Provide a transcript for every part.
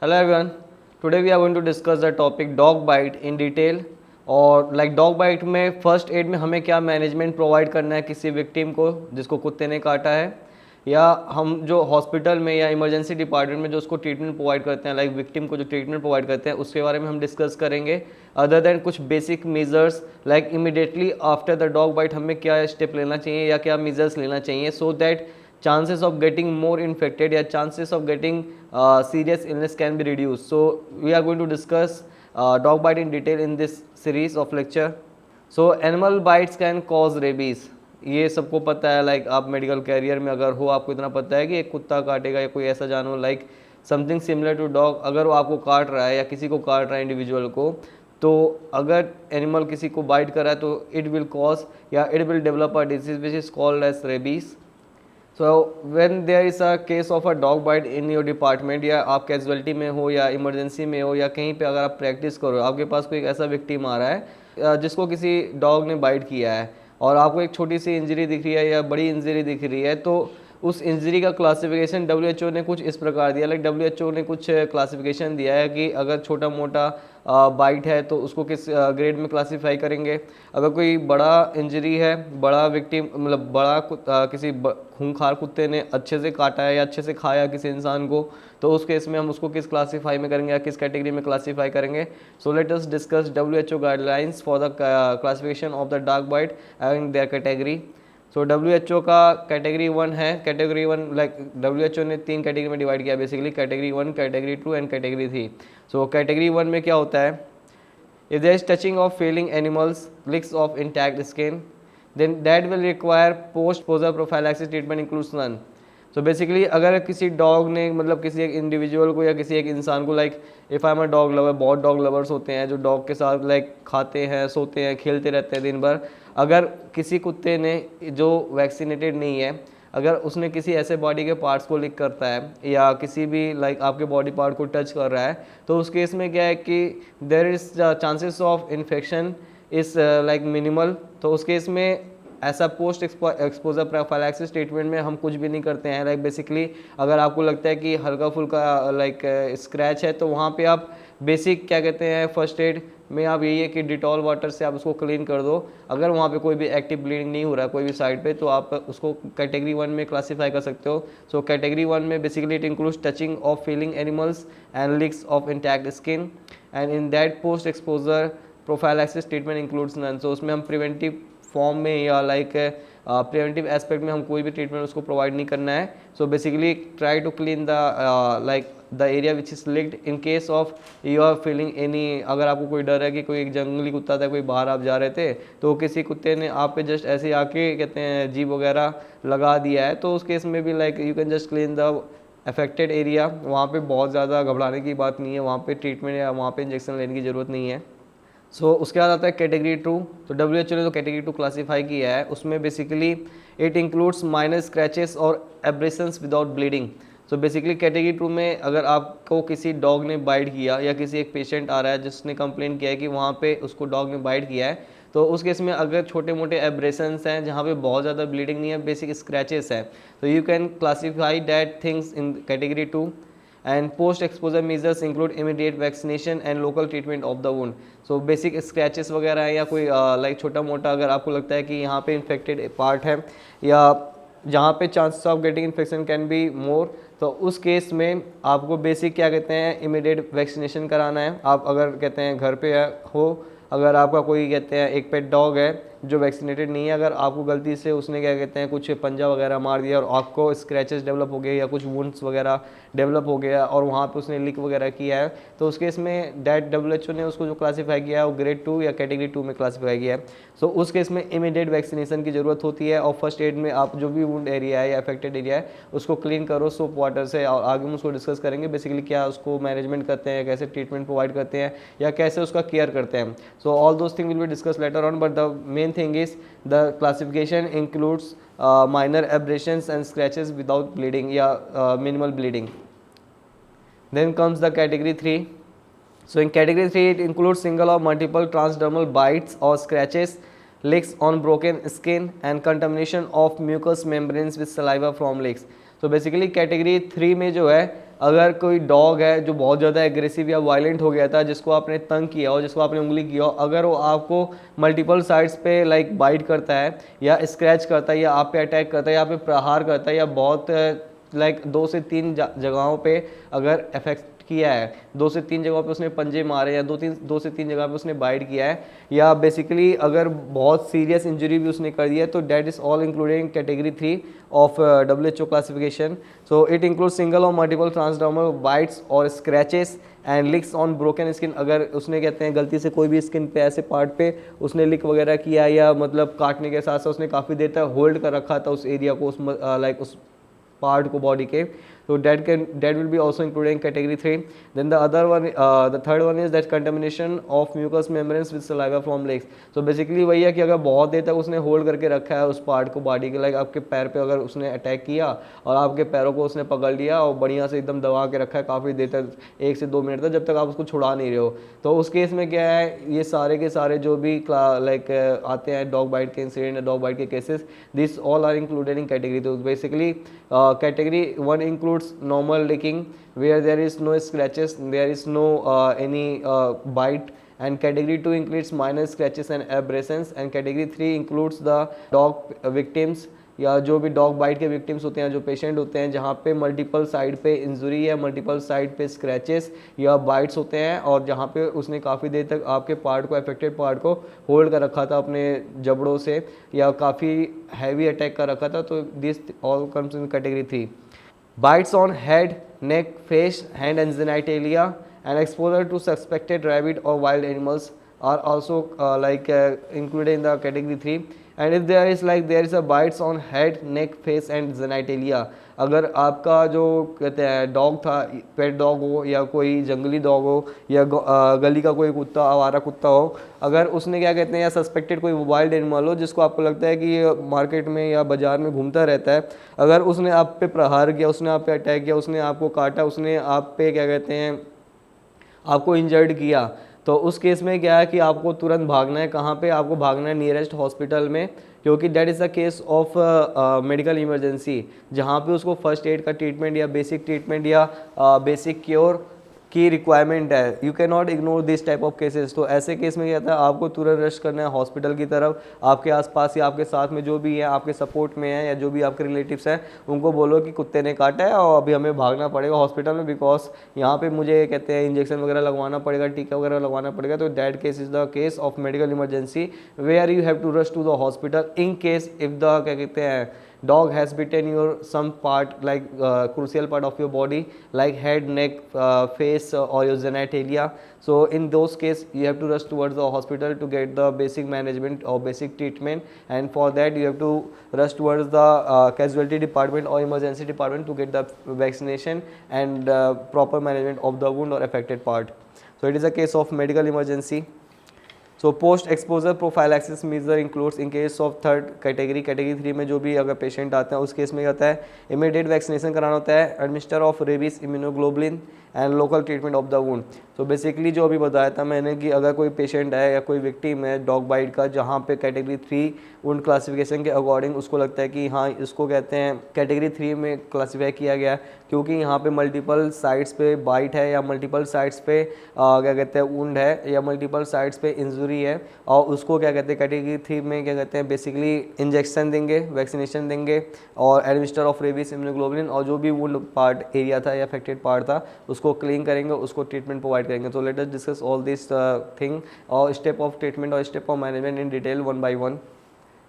Hello everyone. Today we are going to discuss the topic dog bite in detail. और like dog bite में first aid में हमें क्या management provide करना है किसी विक्टिम को जिसको कुत्ते ने काटा है, या हम जो हॉस्पिटल में या इमरजेंसी डिपार्टमेंट में जो उसको ट्रीटमेंट प्रोवाइड करते हैं, लाइक विक्टिम को जो ट्रीटमेंट प्रोवाइड करते हैं उसके बारे में हम डिस्कस करेंगे। अदर देन कुछ basic measures like immediately after the dog bite हमें क्या स्टेप लेना चाहिए या क्या मेजर्स लेना चाहिए so that chances of getting more infected या chances of getting serious illness can be reduced. So we are going to discuss dog bite in detail in this series of lecture. So animal bites can cause rabies. ये सबको पता है, like आप medical career में अगर हो आपको इतना पता है कि एक कुत्ता काटेगा या कोई ऐसा जानवर like something similar to dog अगर वो आपको काट रहा है या किसी को काट रहा है इंडिविजुअल को, तो अगर एनिमल किसी को बाइट कर रहा है तो इट विल कॉज या it will develop a disease which is called as rabies. So when there is a case of a dog bite in your department, या आप कैजुअलिटी में हो या इमरजेंसी में हो या कहीं पे अगर आप प्रैक्टिस करो, आपके पास कोई ऐसा विक्टिम आ रहा है जिसको किसी डॉग ने बाइट किया है और आपको एक छोटी सी इंजरी दिख रही है या बड़ी इंजरी दिख रही है, तो उस इंजरी का क्लासिफिकेशन WHO ने कुछ इस प्रकार दिया. लाइक WHO ने कुछ क्लासिफिकेशन दिया है कि अगर छोटा मोटा बाइट है तो उसको किस ग्रेड में क्लासीफाई करेंगे. अगर कोई बड़ा इंजरी है, बड़ा विक्टिम मतलब बड़ा किसी खूंखार कुत्ते ने अच्छे से काटा है या अच्छे से खाया किसी इंसान को, तो उस केस में हम उसको किस क्लासीफाई में करेंगे या किस कैटेगरी में क्लासीफाई करेंगे. So let us discuss WHO guidelines for the classification of the dog bite and their category. So WHO का कैटेगरी 1 है. कैटेगरी 1 लाइक WHO ने 3 कैटेगरी में डिवाइड किया basically, category 1, category 2 and category 3. So category 1 में क्या होता है, if there is touching of feeding animals, licks of intact skin, then that will require post exposure prophylaxis treatment includes none. So basically अगर किसी dog ने मतलब किसी एक इंडिविजुअल को या किसी एक इंसान को, like if I am a dog lover, बहुत डॉग लवर्स होते हैं जो डॉग के साथ लाइक खाते हैं, सोते हैं, खेलते रहते हैं दिन भर. अगर किसी कुत्ते ने जो वैक्सीनेटेड नहीं है, अगर उसने किसी ऐसे बॉडी के पार्ट्स को लिक करता है या किसी भी लाइक आपके बॉडी पार्ट को टच कर रहा है, तो उस केस में क्या है कि there is chances of infection is like minimal. तो उस केस में ऐसा पोस्ट एक्सपोजर प्रोफाइलैक्सिस ट्रीटमेंट में हम कुछ भी नहीं करते हैं. लाइक बेसिकली अगर आपको लगता है कि हल्का फुल्का लाइक स्क्रैच है, तो वहाँ पे आप बेसिक क्या कहते हैं फर्स्ट एड में आप यही है कि डिटॉल वाटर से आप उसको क्लीन कर दो. अगर वहाँ पे कोई भी एक्टिव ब्लीडिंग नहीं हो रहा है कोई भी साइड पे, तो आप उसको कैटेगरी 1 में क्लासीफाई कर सकते हो. सो कैटेगरी 1 में basically it includes touching of feeling animals and licks of intact skin, and in that post exposure prophylaxis treatment includes none. So उसमें हम प्रिवेंटिव फॉर्म में या लाइक प्रिवेंटिव एस्पेक्ट में हम कोई भी ट्रीटमेंट उसको प्रोवाइड नहीं करना है. So basically try to clean the like the area which is licked. In case of you are feeling any, अगर आपको कोई डर है कि कोई एक जंगली कुत्ता था, कोई बाहर आप जा रहे थे तो किसी कुत्ते ने आप पे जस्ट ऐसे आके कहते हैं जीभ वगैरह लगा दिया है, तो उस केस में भी like you can just clean the affected area. वहाँ पे बहुत ज़्यादा घबराने की बात नहीं है, वहाँ पे ट्रीटमेंट या वहाँ पे इंजेक्शन लेने की ज़रूरत नहीं है. सो उसके बाद आता है कैटेगरी 2. तो WHO ने जो कैटेगरी 2 क्लासीफाई किया है उसमें basically it includes minor scratches और abrasions without bleeding. So basically category 2 में अगर आपको किसी डॉग ने बाइट किया या किसी एक पेशेंट आ रहा है जिसने कंप्लेंट किया है कि वहाँ पे उसको डॉग ने बाइट किया है, तो उस केस में अगर छोटे मोटे एब्रेशंस हैं जहाँ पे बहुत ज़्यादा ब्लीडिंग नहीं है, बेसिक स्क्रैचेस हैं, तो you can classify that things in category 2. and post exposure measures include immediate vaccination and local treatment of the wound. So basic scratches वगैरह है या कोई लाइक छोटा मोटा अगर आपको लगता है कि यहाँ पे इन्फेक्टेड पार्ट है या जहाँ पे chances of getting infection can be more, तो उस केस में आपको बेसिक क्या कहते हैं इमीडिएट वैक्सीनेशन कराना है. आप अगर कहते हैं घर पे हो, अगर आपका कोई कहते हैं एक पेट डॉग है जो वैक्सीनेटेड नहीं है, अगर आपको गलती से उसने क्या कहते हैं कुछ पंजा वगैरह मार दिया और आपको स्क्रैचेस डेवलप हो गए या कुछ वुंड्स वगैरह डेवलप हो गया और वहाँ पे उसने लिक वगैरह किया है, तो उस केस में डैट WHO ने उसको जो क्लासीफाई किया है वो ग्रेड 2 या कैटेगरी 2 में क्लासीफाई किया है. सो उस केस में इमीडिएट वैक्सीनेशन की ज़रूरत होती है और फर्स्ट एड में आप जो भी वुंड एरिया है या अफेक्टेड एरिया है उसको क्लीन करो सोप वाटर से, और आगे हम उसको डिस्कस करेंगे बेसिकली क्या उसको मैनेजमेंट करते हैं, कैसे ट्रीटमेंट प्रोवाइड करते हैं या कैसे उसका केयर करते हैं. So all those thing will be discuss later on, but the main thing is the classification includes minor abrasions and scratches without bleeding minimal bleeding. Then comes the category 3. So in category 3 it includes single or multiple transdermal bites or scratches, licks on broken skin and contamination of mucous membranes with saliva from licks. तो basically category 3 में जो है, अगर कोई dog है जो बहुत ज़्यादा एग्रेसिव या वायलेंट हो गया था, जिसको आपने तंग किया हो, जिसको आपने उंगली किया हो, अगर वो आपको मल्टीपल साइड्स पे लाइक बाइट करता है या स्क्रैच करता है या आप पे अटैक करता है या आप पे प्रहार करता है या बहुत लाइक 2 से 3 जगहों पे अगर अफेक्ट किया है, 2 से 3 जगहों पे उसने पंजे मारे या 2 से 3 जगह पे उसने बाइट किया है, या बेसिकली अगर बहुत सीरियस इंजरी भी उसने कर दिया है, तो that is all including category 3 of WHO classification. So it include single और मल्टीपल ट्रांसडर्मल बाइट्स और scratches and licks on broken skin. अगर उसने कहते हैं गलती से कोई भी स्किन पे ऐसे पार्ट पे उसने लिक वगैरह किया या मतलब काटने के साथ साथ उसने काफ़ी देर तक होल्ड कर रखा था उस एरिया को, उस लाइक उस पार्ट को बॉडी के, so that will be also included in category 3. Then the other one, the third one is that contamination of mucous membranes with saliva from legs. So basically वही है कि अगर बहुत देर तक उसने होल्ड करके रखा है उस पार्ट को बॉडी के, लाइक आपके पैर पे अगर उसने अटैक किया और आपके पैरों को उसने पकड़ लिया और बढ़िया से एकदम दबा के रखा है काफ़ी देर तक, 1 से 2 मिनट तक, जब तक आप उसको छुड़ा नहीं रहे हो, तो उस केस में क्या है, ये सारे के सारे जो भी लाइक आते हैं डॉग बाइट के इंसिडेंट, डॉग बाइट के cases, this all are included in category. तो basically category 1 includes normal licking where there is no scratches, there is no any bite, and category 2 includes minor scratches and abrasions, and category 3 includes the dog victims या जो भी dog bite के victims होते हैं, जो patient होते हैं जहाँ पे मल्टीपल साइड पे इंजरी या मल्टीपल साइड पे स्क्रैचेस या बाइट्स होते हैं और जहाँ पे उसने काफ़ी देर तक आपके पार्ट को, अफेक्टेड पार्ट को होल्ड कर रखा था अपने जबड़ों से या काफ़ी हैवी अटैक कर रखा था. तो this all comes in category 3. Bites on head, neck, face, hand and genitalia, and exposure to suspected rabbit or wild animals are also included in the category 3. And if there is a bites on head, neck, face and genitalia, अगर आपका जो कहते हैं dog था, pet dog हो या कोई जंगली डॉग हो या गली का कोई कुत्ता, आवारा कुत्ता हो, अगर उसने क्या कहते हैं या सस्पेक्टेड कोई वाइल्ड एनिमल हो जिसको आपको लगता है कि ये मार्केट में या बाज़ार में घूमता रहता है, अगर उसने आप पे प्रहार किया, उसने आप पे अटैक किया, उसने आपको काटा, उसने आप पे क्या कहते हैं आपको इंजर्ड किया, तो उस केस में क्या है कि आपको तुरंत भागना है. कहाँ पे आपको भागना है? नियरेस्ट हॉस्पिटल में, क्योंकि that is the case of medical emergency, जहाँ पे उसको फर्स्ट एड का ट्रीटमेंट या बेसिक ट्रीटमेंट या बेसिक क्योर की रिक्वायरमेंट है. You can not ignore this type of cases. तो ऐसे केस में क्या होता है, आपको तुरंत रश करना है हॉस्पिटल की तरफ. आपके आसपास या आपके साथ में जो भी है, आपके सपोर्ट में है या जो भी आपके रिलेटिव्स हैं, उनको बोलो कि कुत्ते ने काटा है और अभी हमें भागना पड़ेगा हॉस्पिटल में, बिकॉज यहाँ पे मुझे कहते हैं इंजेक्शन वगैरह लगवाना पड़ेगा, टीका वगैरह लगवाना पड़ेगा. तो that case is the case of medical emergency where you have to rush to the hospital in case if the क्या कहते हैं dog has bitten your some part like crucial part of your body like head, neck, face or your genitalia. So in those case you have to rush towards the hospital to get the basic management or basic treatment, and for that you have to rush towards the casualty department or emergency department to get the vaccination and proper management of the wound or affected part. So it is a case of medical emergency. So post exposure prophylaxis measure includes in case of third category. Category 3 में जो भी अगर patient आते हैं उस case में क्या होता है, इमीडिएट वैक्सीनेशन कराना होता है, administer of rabies, immunoglobulin and local treatment of the wound. तो बेसिकली जो अभी बताया था मैंने कि अगर कोई पेशेंट है या कोई विक्टिम है डॉग बाइट का, जहाँ पे कैटेगरी 3 वुंड क्लासिफिकेशन के अकॉर्डिंग उसको लगता है कि हाँ इसको कहते हैं कैटेगरी 3 में क्लासीफाई किया गया है, क्योंकि यहाँ पे मल्टीपल साइड्स पे बाइट है या मल्टीपल साइड्स पे क्या कहते हैं वुंड है या मल्टीपल साइड्स पे इंजरी है, और उसको क्या कहते हैं कैटेगरी 3 में क्या कहते हैं बेसिकली इंजेक्शन देंगे, वैक्सीनेशन देंगे और एडमिनिस्टर ऑफ रेबीज, इम्यूनोग्लोबुलिन, और जो भी वुंड पार्ट एरिया था या अफेक्टेड पार्ट था उसको क्लीन करेंगे, उसको ट्रीटमेंट प्रोवाइड करेंगे. तो let us discuss all this thing और स्टेप ऑफ ट्रीटमेंट और step of management in detail one by one.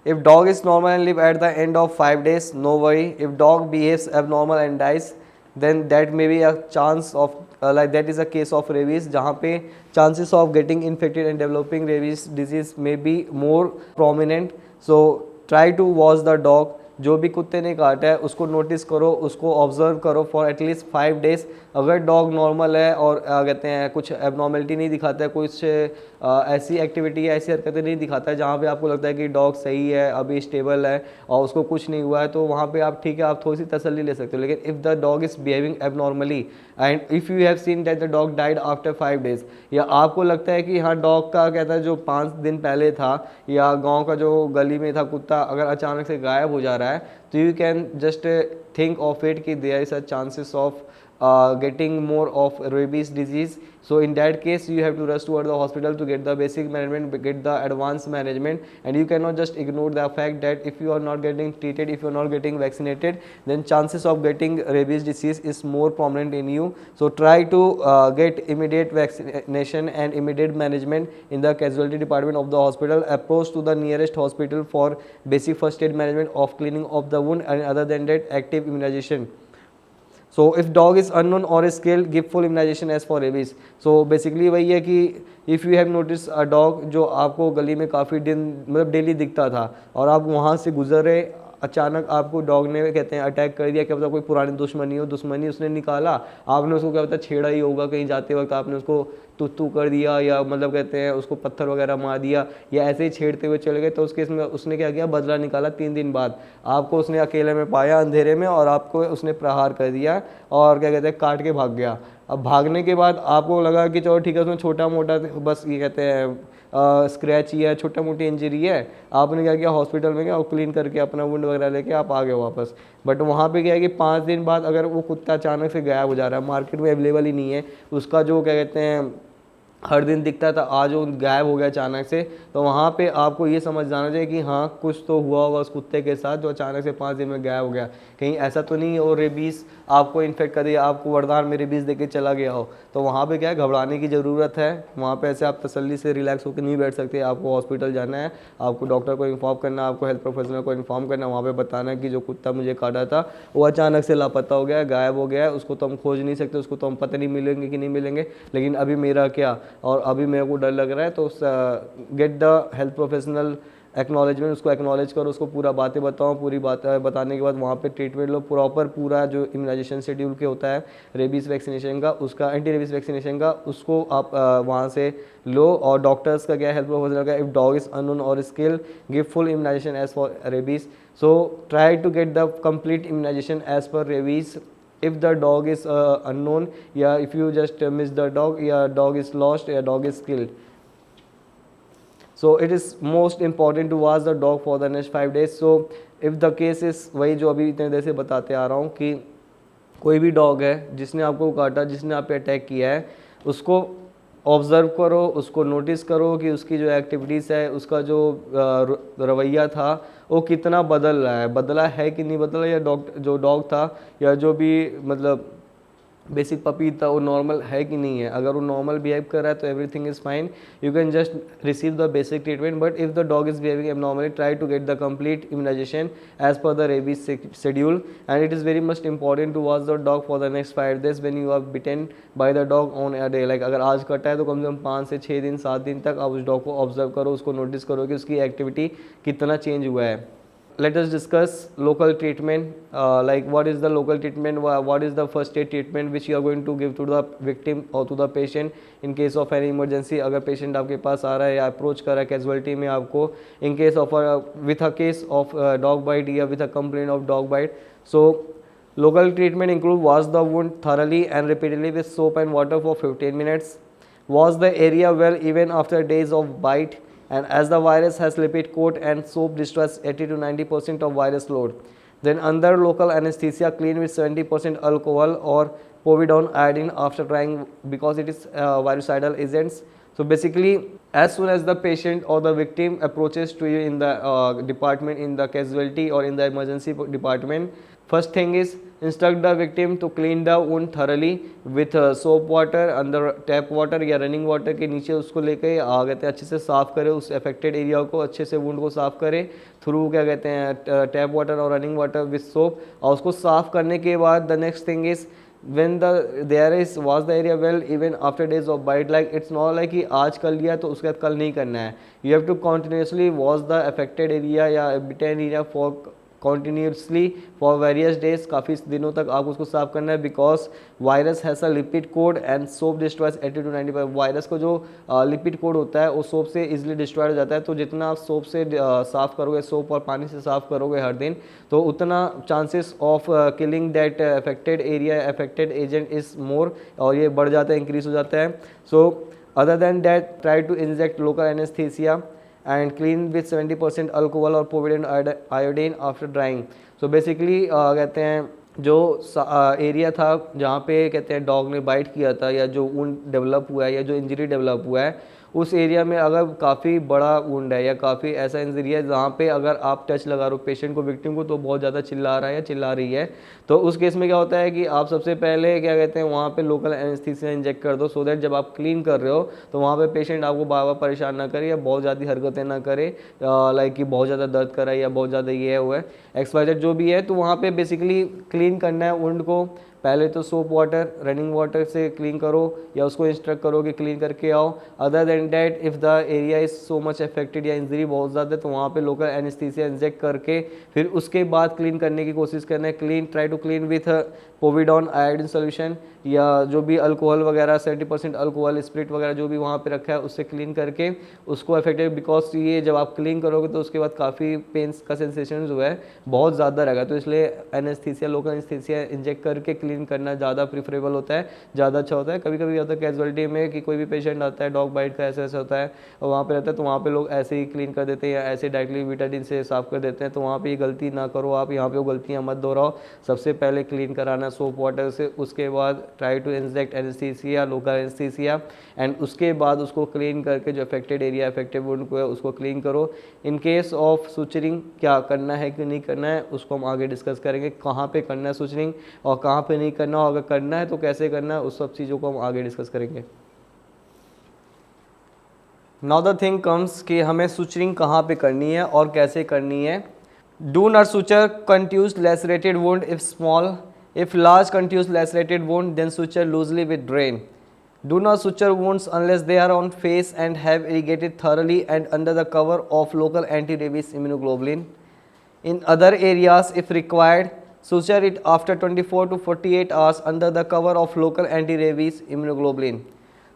If dog is normal and live at the end of 5 days, no worry. If dog behaves abnormal and dies, then that may be a chance of like that is a case of rabies, जहाँ पे chances of getting infected and developing rabies disease may be more prominent. So try to watch the dog. जो भी कुत्ते ने काटा है उसको notice करो, उसको ऑब्जर्व करो फॉर एटलीस्ट 5 days. अगर डॉग नॉर्मल है और कहते हैं कुछ एबनॉर्मलिटी नहीं दिखाता है, कुछ ऐसी एक्टिविटी या ऐसी हरकतें नहीं दिखाता है जहाँ पे आपको लगता है कि डॉग सही है, अभी स्टेबल है और उसको कुछ नहीं हुआ है, तो वहाँ पे आप ठीक है, आप थोड़ी सी तसल्ली ले सकते हो। लेकिन if the dog is behaving abnormally and if you have seen that the dog died after 5 days, या आपको लगता है कि हाँ डॉग का कहता है जो 5 दिन पहले था या गांव का जो गली में था कुत्ता अगर अचानक से गायब हो जा रहा है, तो you can just think of it कि there is a chances of getting more of rabies disease. So in that case you have to rush toward the hospital to get the basic management, get the advanced management, and you cannot just ignore the fact that if you are not getting treated, if you are not getting vaccinated, then chances of getting rabies disease is more prominent in you. So try to get immediate vaccination and immediate management in the casualty department of the hospital. Approach to the nearest hospital for basic first aid management of cleaning of the wound, and other than that active immunization. So if dog is unknown और scale give full immunization as for rabies. So basically वही है कि if you have notice a dog जो आपको गली में काफ़ी दिन मतलब डेली दिखता था और आप वहाँ से गुजरे, अचानक आपको डॉग ने कहते हैं अटैक कर दिया, क्या पता कोई पुरानी दुश्मनी उसने निकाला, आपने उसको क्या पता छेड़ा ही होगा कहीं जाते वक्त, आपने उसको तू कर दिया या मतलब कहते हैं उसको पत्थर वगैरह मार दिया या ऐसे ही छेड़ते हुए चले गए, तो उस केस में उसने क्या किया, बदला निकाला। 3 दिन बाद आपको उसने अकेले में पाया अंधेरे में और आपको उसने प्रहार कर दिया और क्या कहते हैं काट के भाग गया। अब भागने के बाद आपको लगा कि चलो ठीक है उसमें छोटा मोटा बस ये कहते हैं स्क्रैच ही है, छोटा मोटी इंजरी है, आपने क्या किया हॉस्पिटल में गया और क्लीन करके अपना वुंड वगैरह लेके आप आ गए वापस। बट वहाँ पे क्या है कि 5 दिन बाद अगर वो कुत्ता अचानक से गायब हो जा रहा है, मार्केट में अवेलेबल ही नहीं है, उसका जो क्या कहते हैं हर दिन दिखता था आज वो गायब हो गया अचानक से, तो वहाँ पे आपको ये समझ जाना चाहिए कि हाँ कुछ तो हुआ होगा उस कुत्ते के साथ जो अचानक से 5 दिन में गायब हो गया। कहीं ऐसा तो नहीं और रेबीज़ आपको इन्फेक्ट कर दिया, आपको वरदान में रेबीज़ देके चला गया हो, तो वहाँ पे क्या है घबराने की ज़रूरत है। वहाँ पे ऐसे आप तसल्ली से रिलैक्स होकर नहीं बैठ सकते, आपको हॉस्पिटल जाना है, आपको डॉक्टर को इन्फॉर्म करना है, आपको हेल्थ प्रोफेशनल को इन्फॉर्म करना है, वहाँ पर बताना है कि जो कुत्ता मुझे काटा था वो अचानक से लापता हो गया, गायब हो गया है, उसको तो हम खोज नहीं सकते, उसको तो हम पता नहीं मिलेंगे कि नहीं मिलेंगे, लेकिन अभी मेरा क्या और अभी मेरे को डर लग रहा है, तो get the health professional acknowledgement, उसको एक्नॉलेज करो, उसको पूरा बातें बताओ, पूरी बात बताने के बाद वहाँ पे ट्रीटमेंट लो प्रॉपर, पूरा जो इम्यूनाइजेशन शेड्यूल के होता है रेबीज़ वैक्सीनेशन का, उसका एंटी रेबीज़ वैक्सीनेशन का, उसको आप वहाँ से लो। और डॉक्टर्स का क्या हेल्थ प्रोफेशनल का, इफ डॉग इज अननोन और skill give full immunization as for rabies. So try to get the complete immunization as per rabies if the dog is unknown, yeah, if you just miss the dog, yeah, dog is lost, yeah, dog is killed. So it is most important to watch the dog for the next 5 days. So if the case is वही जो अभी इतने देर से बताते आ रहा हूँ कि कोई भी डॉग है जिसने आपको काटा, जिसने आप पे अटैक किया है, उसको ऑब्ज़र्व करो, उसको नोटिस करो कि उसकी जो एक्टिविटीज़ है, उसका जो रवैया था वो कितना बदला है कि नहीं बदला, या जो डॉग था या जो भी मतलब बेसिक पपी था वो नॉर्मल है कि नहीं है। अगर वो नॉर्मल बिहेव कर रहा है तो everything is fine, you can just receive the basic treatment. But if the dog is behaving abnormally, try to get the complete immunization as per the rabies schedule. And it is very much important to watch the dog for the next 5 days when you are bitten by the dog on a day. Like अगर आज कटा है तो कम से कम 5 से 6 दिन 7 दिन तक आप उस डॉग को ऑब्जर्व करो, उसको नोटिस करो कि उसकी एक्टिविटी कितना चेंज हुआ है। Let us discuss local treatment, like what is the local treatment, what is the first aid treatment which you are going to give to the victim or to the patient in case of any emergency। अगर patient आपके पास आ रहा है या approach कर रहा है casualty में आपको, in case of with a case of dog bite या with a complaint of dog bite, so local treatment include wash the wound thoroughly and repeatedly with soap and water for 15 minutes, wash the area well even after days of bite, and as the virus has lipid coat and soap destroys 80 to 90% of virus load, then under local anesthesia clean with 70% alcohol or povidone iodine after trying because it is virucidal agents। So basically as soon as the patient or the victim approaches to you in the department, in the casualty or in the emergency department, first thing is instruct the victim to clean the wound thoroughly with soap water, अंदर tap water या running water के नीचे उसको लेके आ कहते हैं अच्छे से साफ़ करे, उस अफेक्टेड एरिया को अच्छे से वुंड को साफ़ करे थ्रू क्या कहते हैं टैप वाटर और रनिंग वाटर विथ सोप। और उसको साफ़ करने के बाद the next thing is when there is wash the area well even after days of bite, like it's not like कि आज कर लिया तो उसके बाद कल नहीं करना है, you have to continuously wash the affected area या bitten area for continuously for various days, काफ़ी दिनों तक आपको उसको साफ करना है, because virus has a lipid code and soap destroys 80 to 95। Virus का जो लिपिड कोड होता है वो सोप से इजीली डिस्ट्रॉय हो जाता है, तो जितना आप सोप से साफ़ करोगे, सोप और पानी से साफ़ करोगे हर दिन, तो उतना chances of killing that affected area, affected agent is more, और ये बढ़ जाता है, इंक्रीज हो जाता है। So other than that, try to inject local anaesthesia and clean with 70% alcohol और povidone iodine after drying। so basically कहते हैं जो एरिया था जहाँ पे कहते हैं डॉग ने बाइट किया था, या जो वुंड डेवलप हुआ है या जो इंजरी डेवलप हुआ है, उस एरिया में अगर काफ़ी बड़ा वुंड है या काफ़ी ऐसा इंजरी है जहाँ पे अगर आप टच लगा रहे हो पेशेंट को, विक्टिम को, तो बहुत ज़्यादा चिल्ला रहा है या चिल्ला रही है, तो उस केस में क्या होता है कि आप सबसे पहले क्या कहते हैं वहाँ पे लोकल एनेस्थीसिया इंजेक्ट कर दो, सो दैट जब आप क्लीन कर रहे हो तो वहाँ पे पेशेंट आपको बार बार परेशान ना करे या बहुत ज़्यादा हरकतें ना करे, लाइक कि बहुत ज़्यादा दर्द कराए या बहुत ज़्यादा ये हुआ है एक्सवाइजेड जो भी है। तो वहाँ पे बेसिकली क्लीन करना है वुंड को, पहले तो सोप वाटर, रनिंग वाटर से क्लीन करो या उसको इंस्ट्रक्ट करो कि क्लीन करके आओ। Other than that, if the area is so much affected या इंजरी बहुत ज़्यादा है, तो वहाँ पे लोकल एनेस्थीसिया इंजेक्ट करके फिर उसके बाद क्लीन करने की कोशिश करना है। Clean, try to clean with povidone iodine solution, या जो भी अल्कोहल वगैरह 70% अल्कोहल स्प्रिट वगैरह जो भी वहाँ पे रखा है उससे क्लीन करके उसको अफेक्टेड, बिकॉज ये जब आप क्लीन करोगे तो उसके बाद काफ़ी पेन्स का सेंसेशन जो है बहुत ज़्यादा रहेगा, तो इसलिए एनेस्थीसिया, लोकल एनेस्थीसिया इंजेक्ट करके क्लीन करना ज़्यादा प्रीफरेबल होता है, ज़्यादा अच्छा होता है। कभी कभी होता है कैजुअलिटी में कि कोई भी पेशेंट आता है डॉग बाइट का ऐसा ऐसा होता है और वहाँ पे रहता है, तो वहाँ पे लोग ऐसे ही क्लीन कर देते हैं या ऐसे डायरेक्टली बीटाडीन से साफ़ कर देते हैं, तो वहाँ पे ये गलती ना करो आप, यहाँ पे वो गलतियाँ मत दोहराओ। सबसे पहले क्लीन कराना सोप वाटर से, उसके बाद try to inject anaesthesia, local anaesthesia, and उसके बाद उसको क्लीन करके जो अफेक्टेड एरिया, अफेक्टेड वुंड को है उसको क्लीन करो। इन केस ऑफ सुचरिंग क्या करना है कि नहीं करना है उसको हम आगे डिस्कस करेंगे, कहाँ पे करना है सुचरिंग और कहाँ पे नहीं करना, और अगर करना है तो कैसे करना है, उस सब चीज़ों को हम आगे डिस्कस करेंगे। नाउ द थिंग कम्स कि हमें सुचरिंग कहाँ पे करनी है और कैसे करनी है। Do not suture contused lacerated wound if small, if large continuous lacerated wound then suture loosely with drain। Do not suture wounds unless they are on face and have irrigated thoroughly and under the cover of local anti-rabies immunoglobulin। In other areas if required, suture it after 24 to 48 hours under the cover of local anti-rabies immunoglobulin।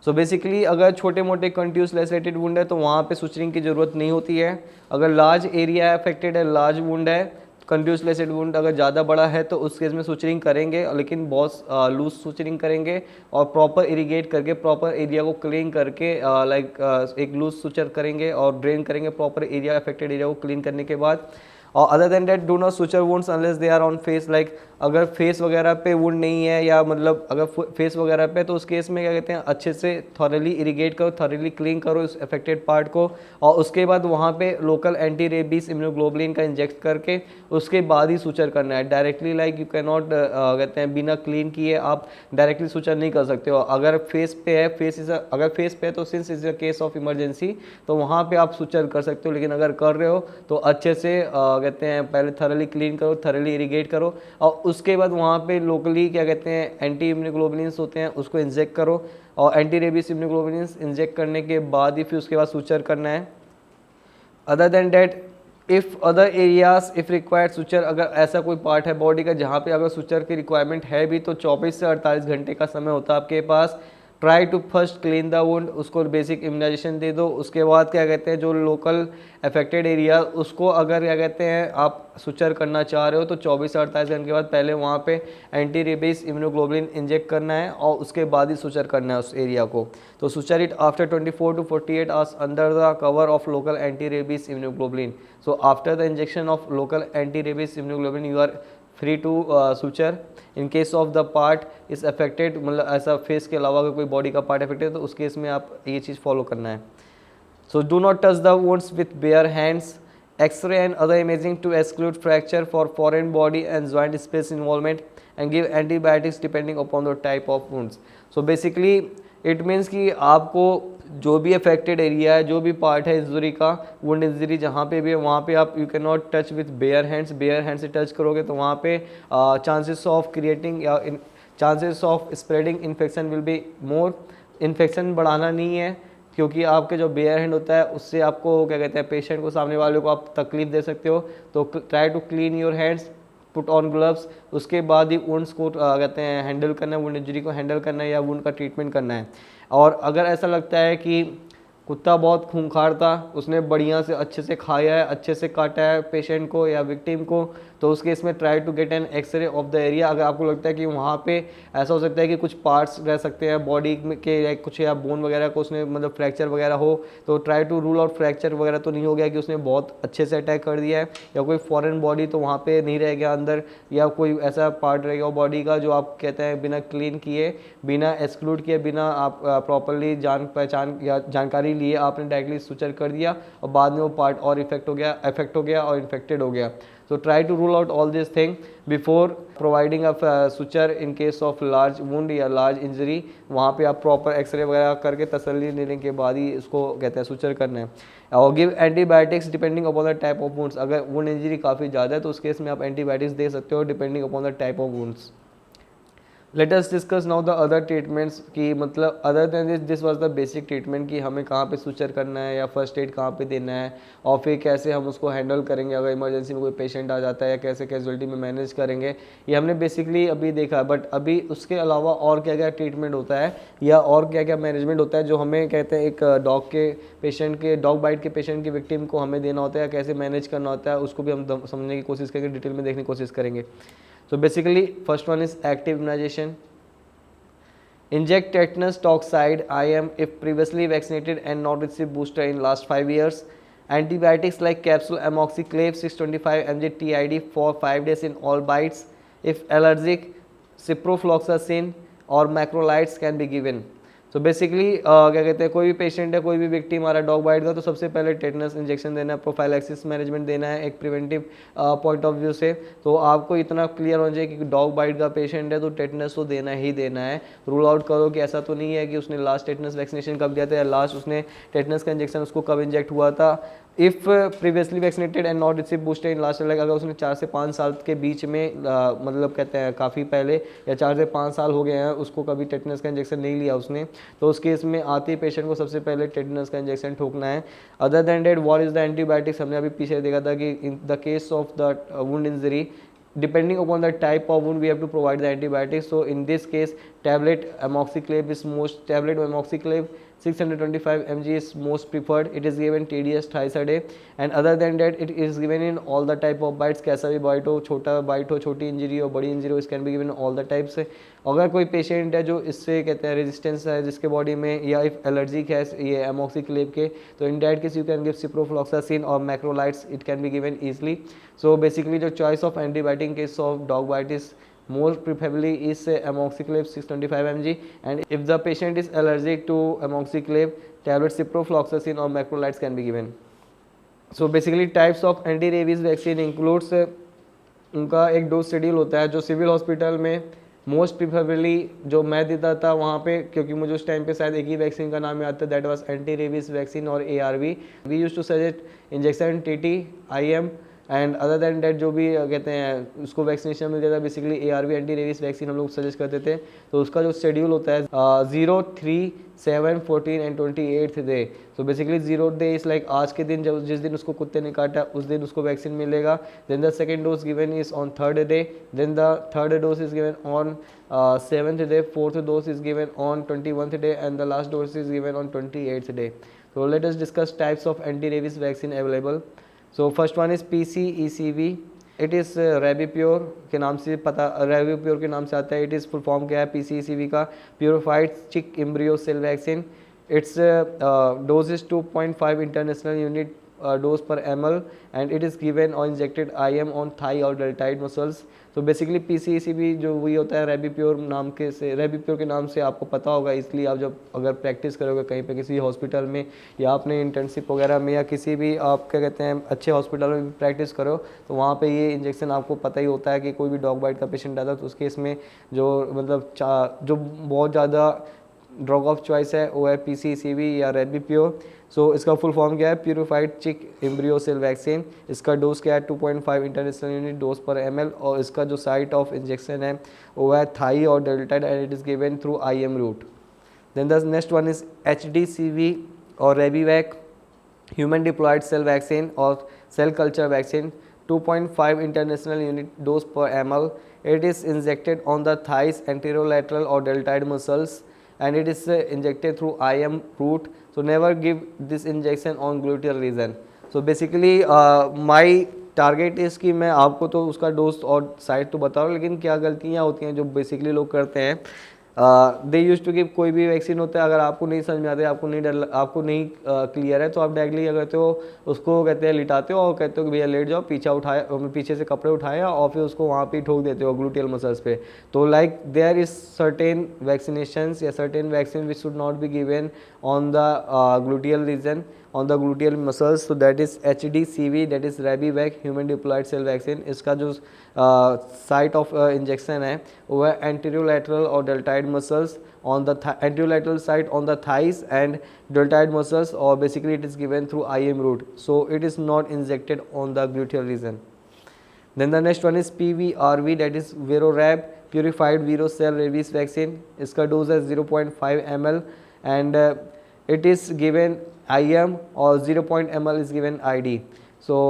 So basically अगर छोटे मोटे कंट्यूस lacerated wound है तो वहाँ पे suturing की ज़रूरत नहीं होती है। अगर लार्ज एरिया अफेक्टेड है, लार्ज वुंड है, कंट्यूस लैसरेटेड वुंड अगर ज़्यादा बड़ा है तो उस केस में सुचरिंग करेंगे, लेकिन बहुत लूज सुचरिंग करेंगे और प्रॉपर इरिगेट करके प्रॉपर एरिया को क्लीन करके एक लूज सुचर करेंगे और ड्रेन करेंगे प्रॉपर एरिया, अफेक्टेड एरिया को क्लीन करने के बाद। और other than that do not suture wounds unless they are on face, like अगर फेस वगैरह पे वुंड नहीं है या मतलब अगर फेस वगैरह पे, तो उस केस में क्या कहते हैं अच्छे से थॉरली इरिगेट करो, थॉरली क्लीन करो इस अफेक्टेड पार्ट को, और उसके बाद वहाँ पे लोकल एंटी रेबीज इम्यूनोग्लोबुलिन का इंजेक्ट करके उसके बाद ही सुचर करना है। Directly like you can not कहते हैं बिना क्लीन किए आप डायरेक्टली सुचर नहीं कर सकते हो। अगर फेस पे है, अगर फेस पे है तो since is a case of emergency तो वहाँ पे आप सुचर कर सकते हो, लेकिन अगर कर रहे हो तो अच्छे से कहते हैं पहले थॉरली क्लीन करो, थॉरली इरिगेट करो, और उसके बाद वहाँ पे लोकली क्या कहते हैं एंटी इम्यूनोग्लोबुलिन्स होते हैं उसको इंजेक्ट करो, और एंटी रेबीज इम्यूनोग्लोबुलिन्स इंजेक्ट करने के बाद ही फिर उसके बाद सुचर करना है। Other than that if other areas if required suture, अगर ऐसा कोई पार्ट है बॉडी का जहाँ पे अगर सुचर की रिक्वायरमेंट है भी तो 24 से 48 घंटे का समय होता है आपके पास। Try to first clean the wound, उसको बेसिक इम्यूनाइजेशन दे दो, उसके बाद क्या कहते हैं जो लोकल अफेक्टेड एरिया उसको अगर क्या कहते हैं आप सुचर करना चाह रहे हो तो 24 से 48 घंटे के बाद पहले वहाँ पे एंटी रेबीज इम्यूनोग्लोबुलिन इंजेक्ट करना है और उसके बाद ही सुचर करना है उस एरिया को। तो suture it after 24 to 48 hours under the cover of local anti rabies immunoglobulin. So after the injection of local anti rabies immunoglobulin you are free to suture. In case of the part is affected, मतलब ऐसा face के अलावा अगर कोई body का part affected है तो उस केस में आप ये चीज़ फॉलो करना है। So do not touch the wounds with bare hands, x-ray and other imaging to exclude fracture for foreign body and joint space involvement and give antibiotics depending upon the type of wounds. So basically it means कि आपको जो भी affected area है, जो भी part है injury का, wound injury जहाँ पे भी है वहाँ पे आप you can not touch with bare hands. Bare hand से टच करोगे तो वहाँ पे चांसेस ऑफ क्रिएटिंग या chances of spreading infection will be more. Infection बढ़ाना नहीं है, क्योंकि आपके जो बेयर हैंड होता है उससे आपको क्या कहते हैं पेशेंट को, सामने वाले को आप तकलीफ दे सकते हो। तो try to clean your hands, put on gloves, उसके बाद ही वुंड्स को कहते हैं हैंडल करना है, वुंड इंजरी को हैंडल करना है या वुंड का ट्रीटमेंट करना है। और अगर ऐसा लगता है कि कुत्ता बहुत खूंखार था, उसने बढ़िया से अच्छे से खाया है, अच्छे से काटा है पेशेंट को या विक्टिम को, तो उस केस में try to get an x-ray of the area. अगर आपको लगता है कि वहाँ पे ऐसा हो सकता है कि कुछ पार्ट्स रह सकते हैं बॉडी के या कुछ या बोन वगैरह को उसने मतलब फ्रैक्चर वगैरह हो, तो try to rule out fracture वगैरह तो नहीं हो गया कि उसने बहुत अच्छे से अटैक कर दिया है, या कोई फॉरेन बॉडी तो वहाँ पे नहीं रह गया अंदर, या कोई ऐसा पार्ट रह गया बॉडी का जो आप कहते हैं बिना क्लीन किए, बिना एक्सक्लूड किए, बिना आप प्रॉपरली जान पहचान या जानकारी लिए आपने डायरेक्टली सुचर कर दिया और बाद में वो पार्ट और अफेक्ट हो गया और इन्फेक्टेड हो गया। So try to rule out all these things before providing a suture in case of large wound या large injury। वहाँ पे आप प्रॉपर एक्सरे वगैरह करके तसल्ली लेने के बाद ही इसको कहते हैं सुचर करना है। और give antibiotics depending upon the type of wounds. अगर वुंड इंजरी काफ़ी ज़्यादा है तो उस केस में आप एंटीबायोटिक्स दे सकते हो depending upon the type of wounds. Late us discuss now the other treatments की मतलब other than this was the basic treatment कि हमें कहाँ पे सुचर करना है या फर्स्ट एड कहाँ पे देना है और फिर कैसे हम उसको हैंडल करेंगे अगर इमरजेंसी में कोई पेशेंट आ जाता है या कैसे कैजुअलिटी में मैनेज करेंगे, ये हमने बेसिकली अभी देखा। बट अभी उसके अलावा और क्या क्या ट्रीटमेंट होता है या और क्या क्या मैनेजमेंट होता है जो हमें कहते हैं एक डॉग बाइट के पेशेंट की विक्टिम को हमें देना होता है, कैसे मैनेज करना होता है, उसको भी हम समझने की कोशिश करेंगे, डिटेल में देखने की कोशिश करेंगे। So basically first one is active immunization. Inject tetanus toxoid IM if previously vaccinated and not received booster in last 5 years. Antibiotics like capsule amoxiclav 625 mg TID for 5 days in all bites. If allergic, ciprofloxacin or macrolides can be given. तो basically क्या कहते हैं कोई भी patient है, कोई भी victim हमारा डॉग बाइट का, तो सबसे पहले टेटनस इंजेक्शन देना है, प्रोफाइलैक्सिस मैनेजमेंट देना है एक प्रिवेंटिव पॉइंट ऑफ व्यू से। तो आपको इतना क्लियर होना चाहिए कि डॉग बाइट का पेशेंट है तो टेटनस तो देना ही देना है। रूल आउट करो कि ऐसा तो नहीं है कि उसने लास्ट टेटनस वैक्सीनेशन कब दिया था या लास्ट उसने टेटनस का इंजेक्शन उसको कब इंजेक्ट हुआ था। If previously vaccinated and not receive booster in last, like अगर उसने 4 से 5 साल के बीच में मतलब कहते हैं काफ़ी पहले या 4 से 5 साल हो गए हैं उसको कभी टेटनस का इंजेक्शन नहीं लिया उसने, तो उस केस में आते ही पेशेंट को सबसे पहले टेटनस का इंजेक्शन ठोकना है। Other than that what is the antibiotics, हमने अभी पीछे देखा था कि in the case of the wound injury depending upon the type of wound we have to provide the antibiotics. So in this case tablet amoxiclav 625 mg is most preferred. It is given TDS twice a day and other than that it is given in all the type of bites, कैसा भी bite हो, छोटा bite हो, छोटी injury हो, बड़ी injury हो, इस can be given all the types. अगर कोई पेशेंट है जो इससे कहते हैं रेजिस्टेंस है जिसके बॉडी में या इफ एलर्जिक है ये एमोक्सिक्लेव के, तो in that case you can give ciprofloxacin और macrolides, it can be given easily. So basically जो choice of antibiotic case of dog bite is most preferably is amoxiclav 625 mg and if the patient is allergic to amoxiclav tablet ciprofloxacin or macrolides can be given. So basically types of anti rabies vaccine includes उनका एक dose schedule होता है जो civil hospital में most preferably जो मैं देता था वहाँ पे, क्योंकि मुझे उस टाइम पे शायद एक ही वैक्सीन का नाम याद था, that was anti rabies vaccine और ARV। We use to suggest injection TT IM and other than that जो भी कहते हैं उसको वैक्सीनेशन मिल जाता है basically ARV anti rabies vaccine हम लोग सजेस्ट करते थे। तो उसका जो शेड्यूल होता है 0, 3, 7, 14 एंड 28th डे। तो basically 0th day is like आज के दिन जब जिस दिन उसको कुत्ते ने काटा उस दिन उसको वैक्सीन मिलेगा। Then the second dose given is on 3rd day, then the third dose is given on 7th day, fourth dose is given on 21st day and the last dose is given on 28th day. तो let us discuss types of anti rabies vaccine available. So first one is PCECV, it is Rabipur के नाम से रेबीप्योर के नाम से आता है। It is full form क्या है PCECV का, purified chick embryo cell vaccine. Its dose is 2.5 international unit dose per ml and it is given और इंजेक्टेड IM ऑन थाई और डेल्टाइड मसल्स। तो बेसिकली PCECV जो वही होता है रेबीप्योर के नाम से आपको पता होगा, इसलिए आप जब अगर प्रैक्टिस करोगे कहीं पे किसी हॉस्पिटल में या आपने इंटर्नशिप वगैरह में या किसी भी आप क्या कहते हैं अच्छे हॉस्पिटल में भी प्रैक्टिस करो तो वहाँ पे ये इंजेक्शन आपको पता ही होता है कि कोई भी डॉग बाइट का पेशेंट आता है तो उस केस में जो मतलब जो बहुत ज़्यादा ड्रग ऑफ चॉइस है वो है PCECV या रेबीप्योर। सो इसका फुल फॉर्म क्या है, purified chick embryo cell vaccine. इसका डोज क्या है 2.5 international unit dose per ml और इसका जो साइट ऑफ इंजेक्शन है वो है थाई और deltoid and it is given through IM route. Then the next one is HDCV और Rabivac, human diploid cell vaccine और cell culture vaccine 2.5 international unit dose per ml. It is injected on the thighs, anterolateral or deltoid muscles, and it is injected through IM route. So never give this injection on gluteal region. So basically my target इस कि मैं आपको तो उसका dose और site तो बता रहा हूँ, लेकिन क्या गलतियाँ होती हैं जो बेसिकली लोग करते हैं, दे यूज टू गिव, कोई भी वैक्सीन होता है अगर आपको नहीं समझ में आते, आपको नहीं क्लियर है, तो आप डायरेक्टली क्या करते हो, उसको कहते हैं लिटाते हो और कहते हो कि भैया लेट जाओ, पीछे से कपड़े उठाए और फिर उसको वहाँ पे ठोक देते हो ग्लूटियल मसल्स पे. तो like there is certain vaccinations या certain vaccine which should not be given on the gluteal region, on the gluteal muscles. So that is HDCV, that is Rabivac, human diploid cell vaccine. इसका जो site of injection है वो है एंटीरियोलैटरल और deltoid muscles on the anterolateral side on the thighs and deltoid muscles, or basically it is given through IM route, so it is not injected on the gluteal region. Then the next one is PVRV, that is Virorab, purified vero cell rabies vaccine. इसका dose है 0.5 ml and it is given IM और 0 ml is given ID. So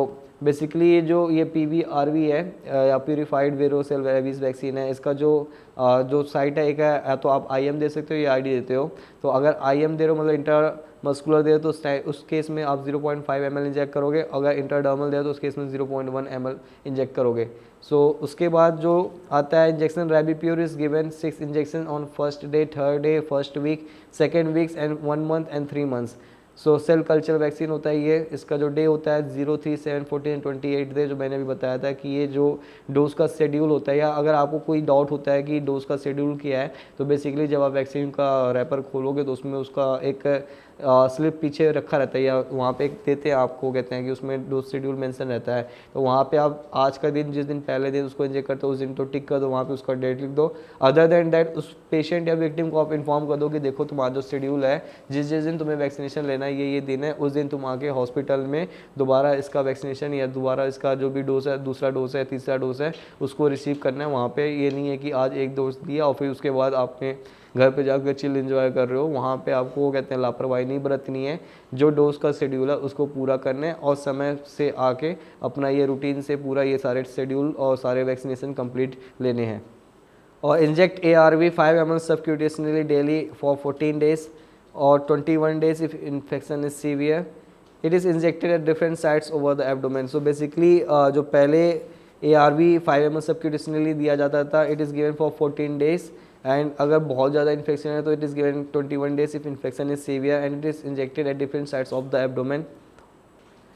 basically ये PVRV है या purified वेरो cell rabies vaccine है, इसका जो site है एक है, या तो आप IM दे सकते हो या ID देते हो. तो अगर IM दे रहे हो मतलब इंटर मस्कुलर दे तो उस केस में आप 0.5 ml इंजेक्ट करोगे, अगर इंटरडर्मल दे तो उस केस में 0.1 ml इंजेक्ट करोगे. सो उसके बाद जो आता है injection Rabipur is given 6 injection on first day, third day, first week, second weeks and 1 month and 3 months. So cell culture vaccine होता है ये, इसका जो डे होता है 0, 3, 7, 14, 28 डे, जो मैंने अभी बताया था कि ये जो डोज का शेड्यूल होता है, या अगर आपको कोई डाउट होता है कि डोज का शेड्यूल क्या है, तो बेसिकली जब आप वैक्सीन का रैपर खोलोगे तो उसमें उसका एक स्लिप पीछे रखा रहता है या वहाँ पे देते हैं आपको, कहते हैं कि उसमें डोज शेड्यूल मेंशन रहता है. तो वहाँ पे आप आज का दिन, जिस दिन पहले दिन उसको इंजेक्ट करते हो उस दिन तो टिक कर दो, वहाँ पे उसका डेट लिख दो. अदर देन दैट उस पेशेंट या विक्टिम को आप इन्फॉर्म कर दो कि देखो तुम्हारा जो शेड्यूल है, जिस दिन तुम्हें वैक्सीनेशन लेना है ये दिन है, उस दिन तुम आके हॉस्पिटल में दोबारा इसका वैक्सीनेशन या दोबारा इसका जो भी डोज है, दूसरा डोज है, तीसरा डोज है, उसको रिसीव करना है वहाँ पे. ये नहीं है कि आज एक डोज दिया और फिर उसके बाद आपने घर पे जाकर चिल एंजॉय कर रहे हो, वहाँ पे आपको वो कहते हैं लापरवाही नहीं बरतनी है. जो डोज का शेड्यूल है उसको पूरा करना है और समय से आके अपना ये रूटीन से पूरा ये सारे शेड्यूल और सारे वैक्सीनेशन कंप्लीट लेने हैं. और inject ARV 5 ml subcutaneously daily for 14 days or 21 days if infection is severe. It is injected at different sites over the abdomen. So basically जो पहले ARV 5 ml सबक्यूटेशनली दिया जाता था, it is given for 14 days. And अगर बहुत ज़्यादा infection है तो it is given 21 days if infection is severe, and it is injected at different sites of the abdomen.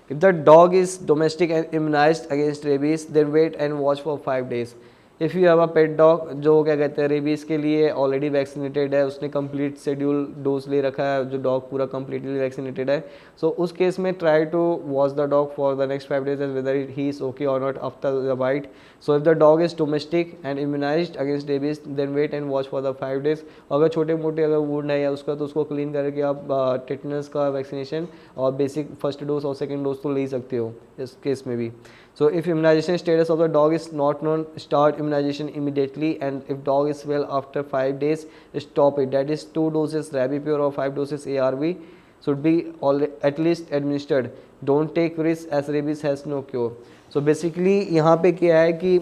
If the dog is domestic and immunized against rabies, then wait and watch for 5 days. If you have a pet dog जो क्या कहते हैं rabies के लिए already vaccinated है, उसने complete schedule dose ले रखा है, जो डॉग पूरा कंप्लीटली वैक्सीनेटेड है, सो उस केस में try to watch the dog for the next 5 days whether he is okay और not after the bite. So if the dog is domestic and immunized against rabies then wait and watch for the 5 days. अगर छोटे मोटे अगर wound है या उसका, तो उसको क्लीन करके आप टेटनस का वैक्सीनेशन और बेसिक फर्स्ट डोज और सेकेंड डोज तो ले ही सकते हो इस केस में भी. So if immunization status of the dog is not known, start immunization immediately, and if dog is well after 5 days, stop it. That is 2 doses Rabipur or 5 doses ARV should be at least administered. Don't take risk as rabies has no cure. So basically यहाँ पे क्या है कि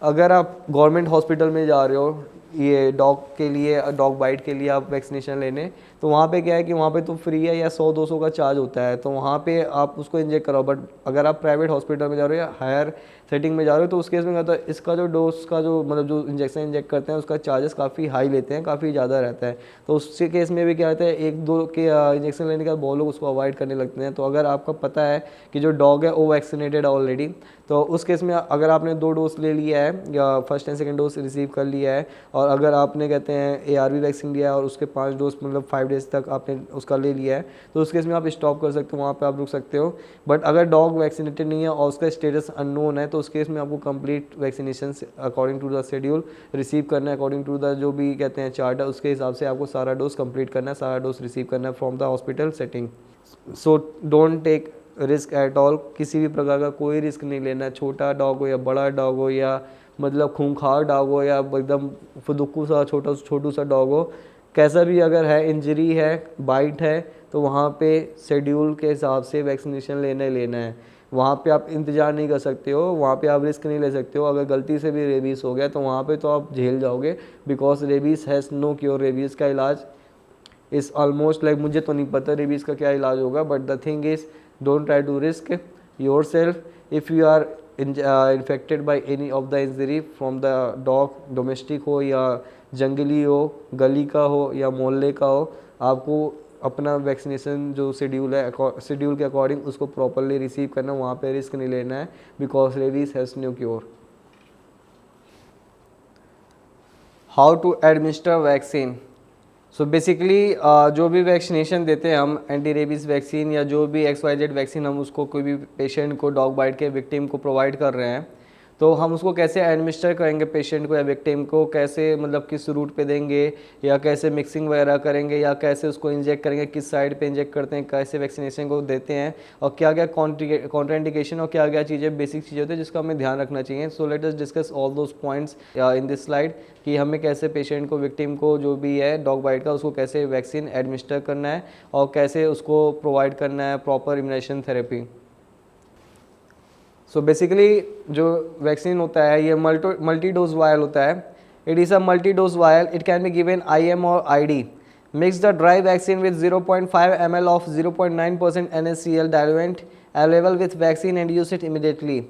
अगर आप government hospital में जा रहे हो ये डॉग के लिए, डॉग बाइट के लिए आप वैक्सीनेशन लेने, तो वहाँ पे क्या है कि वहाँ पे तो फ्री है या 100-200 का चार्ज होता है, तो वहाँ पे आप उसको इंजेक्ट कराओ. बट अगर आप प्राइवेट हॉस्पिटल में जा रहे हो या हायर सेटिंग में जा रहे हो, तो उस केस में क्या होता है, इसका जो डोज का जो मतलब जो इंजेक्शन इंजेक्ट करते हैं उसका चार्जेस काफ़ी हाई लेते हैं, काफ़ी ज़्यादा रहता है. तो उस केस में भी क्या रहता है, 1-2 के इंजेक्शन लेने के बाद बहुत लोग उसको अवॉइड करने लगते हैं. तो अगर आपका पता है कि जो डॉग है वो वैक्सीनेटेड है ऑलरेडी, तो उस केस में अगर आपने 2 डोज ले लिया है या first and second dose receive कर लिया है, और अगर आपने कहते हैं ARV वैक्सीन लिया है और उसके 5 डोज मतलब 5 days तक आपने उसका ले लिया है, तो उस केस में आप स्टॉप कर सकते हो, वहाँ पे आप रुक सकते हो. बट अगर डॉग वैक्सीनेटेड नहीं है और उसका स्टेटस अननोन है, तो उस केस में आपको complete vaccination according to the schedule receive करना है, अकॉर्डिंग टू द जो भी कहते हैं चार्ट है उसके हिसाब से आपको सारा डोज कंप्लीट करना है, सारा डोज रिसीव करना है from the hospital setting. So don't take risk at all. किसी भी प्रकार का कोई रिस्क नहीं लेना, छोटा डॉग हो या बड़ा डॉग हो या मतलब खूंखार डॉग हो या एकदम फुदुक्कू सा छोटू सा डॉग हो, कैसा भी अगर है, इंजरी है, बाइट है, तो वहाँ पे शेड्यूल के हिसाब से वैक्सीनेशन लेना है। वहाँ पे आप इंतज़ार नहीं कर सकते हो, वहाँ पे आप रिस्क नहीं ले सकते हो। अगर गलती से भी रेबीज़ हो गया तो वहाँ पे तो आप झेल जाओगे, because rabies has no cure. Rabies का इलाज इज़ ऑलमोस्ट लाइक, मुझे तो नहीं पता रेबीज़ का क्या इलाज होगा, but the thing is don't try to risk yourself if you are infected by any of the injury from the dog, domestic हो या जंगली हो, गली का हो या मोहल्ले का हो। आपको अपना वैक्सीनेशन जो शेड्यूल है, शेड्यूल के अकॉर्डिंग उसको प्रॉपरली रिसीव करना, वहाँ पे रिस्क नहीं लेना है, because rabies has no cure. How to administer vaccine. So basically जो भी वैक्सीनेशन देते हैं हम, एंटी रेबीज़ वैक्सीन या जो भी XYZ वैक्सीन हम उसको कोई भी पेशेंट को, डॉग बाइट के विक्टिम को प्रोवाइड कर रहे हैं, तो हम उसको कैसे एडमिनिस्टर करेंगे पेशेंट को या विक्टिम को, कैसे मतलब किस रूट पे देंगे, या कैसे मिक्सिंग वगैरह करेंगे, या कैसे उसको इंजेक्ट करेंगे, किस साइड पे इंजेक्ट करते हैं, कैसे वैक्सीनेशन को देते हैं, और क्या क्या कॉन्ट्राइंडिकेशन और क्या क्या चीज़ें, बेसिक चीज़ें होती है जिसका हमें ध्यान रखना चाहिए। सो let us discuss all those points in this slide, कि हमें कैसे पेशेंट को, विक्टिम को जो भी है डॉग बाइट का, उसको कैसे वैक्सीन एडमिनिस्टर करना है और कैसे उसको प्रोवाइड करना है proper immunization therapy. So basically जो वैक्सीन होता है ये मल्टी डोज वायल होता है। It is a multi dose vial, it can be given IM और ID। Mix the dry vaccine with 0.5 ml of 0.9% NaCl diluent available with vaccine and use it immediately।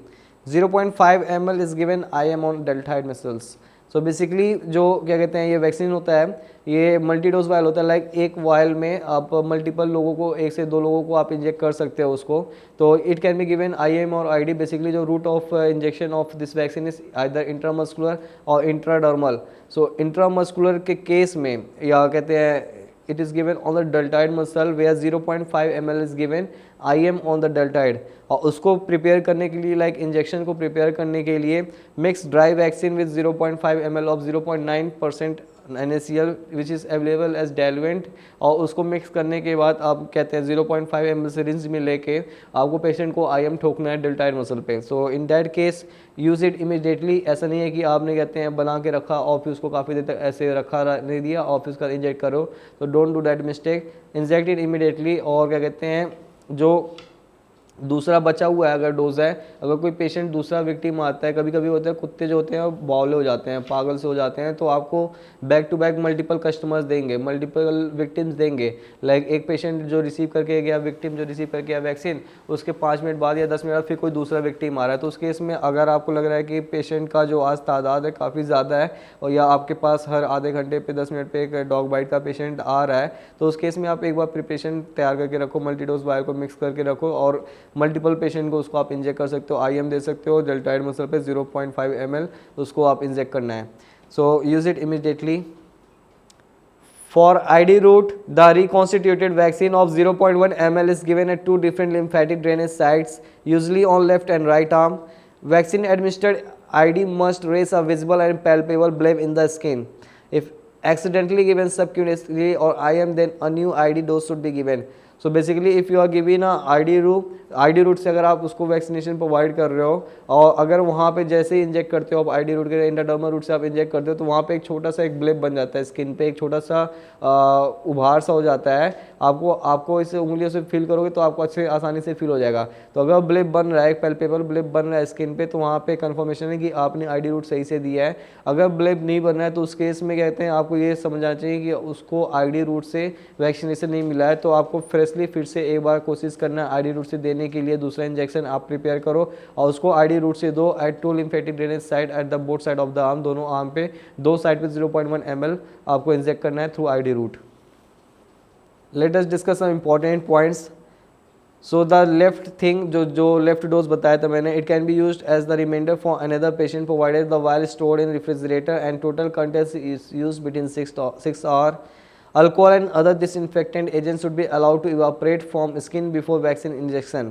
0.5 ml is given IM on deltoid muscles। So basically जो क्या कहते हैं ये vaccine होता है, ये multi dose vial होता है। लाइक एक वायल में आप मल्टीपल लोगों को, 1 से 2 लोगों को आप इंजेक्ट कर सकते हो उसको। तो it can be given IM और ID। बेसिकली जो route of injection of this vaccine is either intramuscular और इंट्राडर्मल। सो इंट्रामस्कुलर के केस में या कहते हैं it is given on the deltoid muscle where 0.5 ml is given IM on the deltoid। और उसको प्रिपेयर करने के लिए, लाइक इंजेक्शन को प्रिपेयर करने के लिए, mix dry vaccine with 0.5 ml of 0.9% NaCl which is available as diluent. और उसको मिक्स करने के बाद आप कहते हैं 0.5 ml सिरिंज में लेके आपको पेशेंट को IM ठोकना है डेल्टाइड मसल पे। So in that case use it immediately. ऐसा नहीं है कि आपने कहते हैं बना के रखा और फिर उसको काफ़ी देर तक ऐसे रखा नहीं दिया और फिर उसका इंजेक्ट करो, तो don't do that mistake. Inject it immediately. और क्या कहते हैं जो दूसरा बचा हुआ है अगर डोज है, अगर कोई पेशेंट दूसरा विक्टिम आता है, कभी कभी होता है कुत्ते जो होते हैं वो बावले हो जाते हैं, पागल से हो जाते हैं, तो आपको back to back multiple customers देंगे, मल्टीपल विक्टिम्स देंगे। लाइक एक पेशेंट जो रिसीव करके गया, विक्टिम जो रिसीव करके गया वैक्सीन, उसके 5 मिनट बाद या 10 मिनट बाद फिर कोई दूसरा विक्टिम आ रहा है, तो उस केस में अगर आपको लग रहा है कि पेशेंट का जो आज तादाद है काफ़ी ज़्यादा है, और या आपके पास हर आधे घंटे पे 10 मिनट पे एक डॉग बाइट का पेशेंट आ रहा है, तो उस केस में आप एक बार प्रिपरेशन तैयार करके रखो, मल्टीडोज वायर को मिक्स करके रखो, और मल्टीपल पेशेंट को उसको आप इंजेक्ट कर सकते हो, IM दे सकते हो डेल्टाइड मसल पे 0.5 ml उसको आप इंजेक्ट करना है। So use it immediately. For ID route, the reconstituted vaccine of 0.1 ml is given at 2 different lymphatic drainage sites, usually on left and right arm. Vaccine administered ID must raise a visible and palpable bleb in the skin. If accidentally given subcutaneously or IM, then a new ID dose should be given. So basically if you are giving ID route से अगर आप उसको vaccination provide कर रहे हो, और अगर वहाँ पे जैसे ही इंजेक्ट करते हो आप ID रूट के इंट्राडर्मल रूट से आप इंजेक्ट करते हो, तो वहाँ पे एक छोटा सा एक ब्लेब बन जाता है स्किन पे, एक छोटा सा उभार सा हो जाता है। आपको इसे उंगलियों से फील करोगे तो आपको अच्छे आसानी से फील हो जाएगा। तो अगर ब्लेब बन रहा है, एक पैल्पेबल ब्लेब बन रहा है स्किन पे, तो वहाँ पे कन्फर्मेशन है कि आपने ID रूट सही से दिया है। अगर ब्लेब नहीं बन रहा है तो उस केस में कहते हैं आपको ये समझना चाहिए कि उसको ID रूट से वैक्सीनेशन नहीं मिला है, तो आपको फ्रेशली फिर से एक बार कोशिश करना है ID रूट से देने के लिए। दूसरा इंजेक्शन आप प्रिपेयर करो और उसको ID रूट से दो at 2 lymphatic drainage side at the both side of the arm, दोनों आर्म पे, 2 साइड पे 0.1 ml आपको इंजेक्ट करना है through ID route. Let us discuss some important points. So the left thing, जो लेफ्ट डोज बताया था मैंने, it can be used as the reminder for another patient provided the vial stored in refrigerator and total contents is used between 6 hours। Alcohol and other disinfectant agents should be allowed to evaporate from skin before vaccine injection.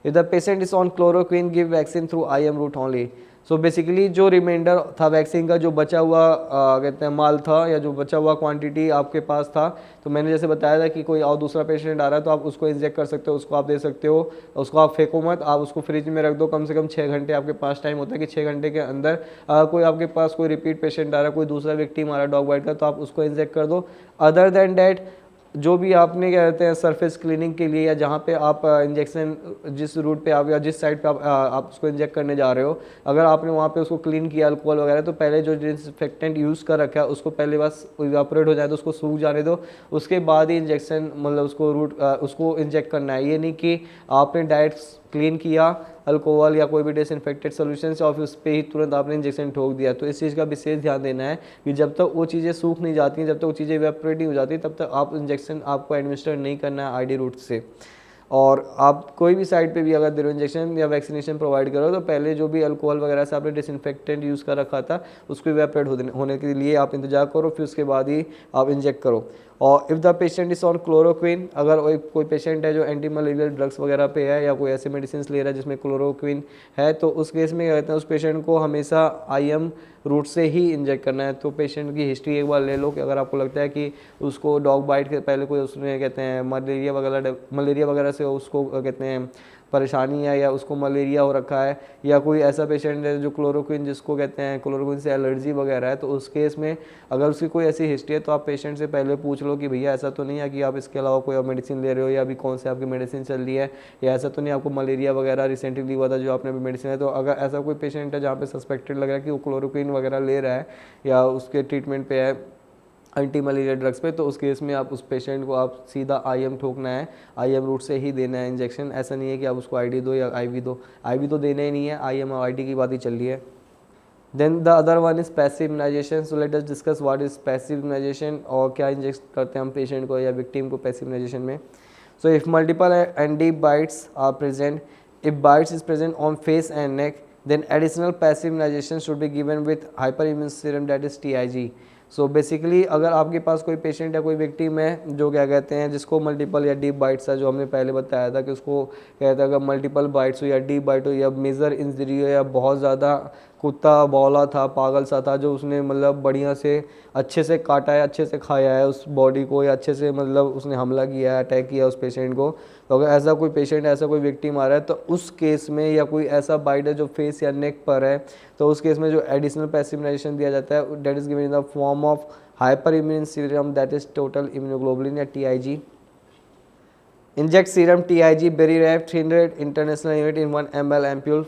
If the patient is on chloroquine, give vaccine through IM route only. So basically जो reminder था vaccine का, जो बचा हुआ कहते हैं माल था या जो बचा हुआ क्वांटिटी आपके पास था, तो मैंने जैसे बताया था कि कोई और दूसरा पेशेंट आ रहा है तो आप उसको इंजेक्ट कर सकते हो, उसको आप दे सकते हो, उसको आप फेंको मत, आप उसको फ्रिज में रख दो। कम से कम 6 घंटे आपके पास टाइम होता है कि 6 घंटे के अंदर कोई आपके पास कोई रिपीट पेशेंट आ रहा है, कोई दूसरा व्यक्ति आ रहा है डॉग बाइट का, तो आप उसको इंजेक्ट कर दो। अदर देन डैट जो भी आपने क्या कहते हैं सरफेस क्लीनिंग के लिए या जहाँ पे आप इंजेक्शन जिस रूट पे आप या जिस साइड पे आप उसको इंजेक्ट करने जा रहे हो, अगर आपने वहाँ पे उसको क्लीन किया अल्कोहल वगैरह, तो पहले जो डिसइंफेक्टेंट यूज़ कर रखा है उसको पहले बस इवापोरेट हो जाए तो उसको सूख जाने दो, उसके बाद ही इंजेक्शन मतलब उसको उसको इंजेक्ट करना है। ये नहीं कि आपने डायरेक्ट क्लीन किया अल्कोहल या कोई भी डिसइंफेक्टेड सोल्यूशन से और फिर उस पर ही तुरंत आपने इंजेक्शन ठोक दिया। तो इस चीज़ का विशेष ध्यान देना है कि जब तक वो चीज़ें सूख नहीं जाती हैं, जब तक वो चीज़ें इवेपोरेट नहीं हो जाती, तब तक आप इंजेक्शन आपको एडमिनिस्टर नहीं करना है आईडी रूट से। और आप कोई भी साइड पे भी अगर दे रहे हो इंजेक्शन या वैक्सीनेशन प्रोवाइड करो, तो पहले जो भी अल्कोहल वगैरह से आपने डिसइंफेक्टेंट यूज़ कर रखा था उसको इवेपोरेट होने के लिए आप इंतजार करो, फिर उसके बाद ही आप इंजेक्ट करो। और if the patient is on chloroquine, अगर कोई पेशेंट है जो एंटी मलेरियल ड्रग्स वगैरह पे है या कोई ऐसे मेडिसिन ले रहा है जिसमें क्लोरोक्विन है, तो उस केस में क्या कहते हैं उस पेशेंट को हमेशा IM रूट से ही इंजेक्ट करना है। तो पेशेंट की हिस्ट्री एक बार ले लो कि अगर आपको लगता है कि उसको डॉग बाइट के पहले कोई उसने कहते हैं मलेरिया वगैरह से उसको कहते हैं परेशानी है या उसको मलेरिया हो रखा है, या कोई ऐसा पेशेंट है जो क्लोरोक्विन जिसको कहते हैं क्लोरोक्विन से एलर्जी वगैरह है, तो उस केस में अगर उसकी कोई ऐसी हिस्ट्री है तो आप पेशेंट से पहले पूछ लो कि भैया ऐसा तो नहीं है कि आप इसके अलावा कोई और मेडिसिन ले रहे हो या अभी कौन से आपकी मेडिसिन चल रही है, या ऐसा तो नहीं आपको मलेरिया वगैरह रिसेंटली हुआ था जो आपने अभी मेडिसिन है। तो अगर ऐसा कोई पेशेंट है जहाँ पे सस्पेक्टेड लग रहा है कि वो क्लोरोक्विन वगैरह ले रहा है या उसके ट्रीटमेंट पे है एंटी मलेरिया ड्रग्स पे, तो उस केस में आप उस पेशेंट को आप सीधा IM ठोकना है, IM रूट से ही देना है इंजेक्शन। ऐसा नहीं है कि आप उसको ID दो या IV दो, IV तो देना ही नहीं है, IM और ID की बात ही चल रही है। Then the other one is passive immunization. So let us discuss what is passive immunization और क्या इंजेक्ट करते हैं हम पेशेंट को या विक्टिम को पैसिव इम्यूनाइजेशन में। So if multiple and deep bites are present, if bites is present on face and neck, then additional passive immunization should be given with hyperimmune serum, that is TIG। So basically अगर आपके पास कोई patient या कोई victim है जो क्या कहते हैं जिसको मल्टीपल या डीप बाइट्स है, जो हमने पहले बताया था कि उसको कहता है अगर मल्टीपल बाइट्स हो या डीप बाइट हो या मेजर इंजरी हो या बहुत ज़्यादा कुत्ता बौला था, पागल सा था, जो उसने मतलब बढ़िया से अच्छे से काटा है, अच्छे से खाया है उस बॉडी को, या अच्छे से मतलब उसने हमला किया है, अटैक किया उस पेशेंट को, तो अगर ऐसा कोई पेशेंट ऐसा कोई विक्टिम आ रहा है तो उस केस में, या कोई ऐसा बाइट है जो फेस या नेक पर है, तो उस केस में जो एडिशनल पैसिव इम्यूनाइजेशन दिया जाता है that is given in the form of hyper immune serum, that is total immunoglobulin या TIG। Inject serum TIG बेरीरेफ 300 international unit in 1 ml ampule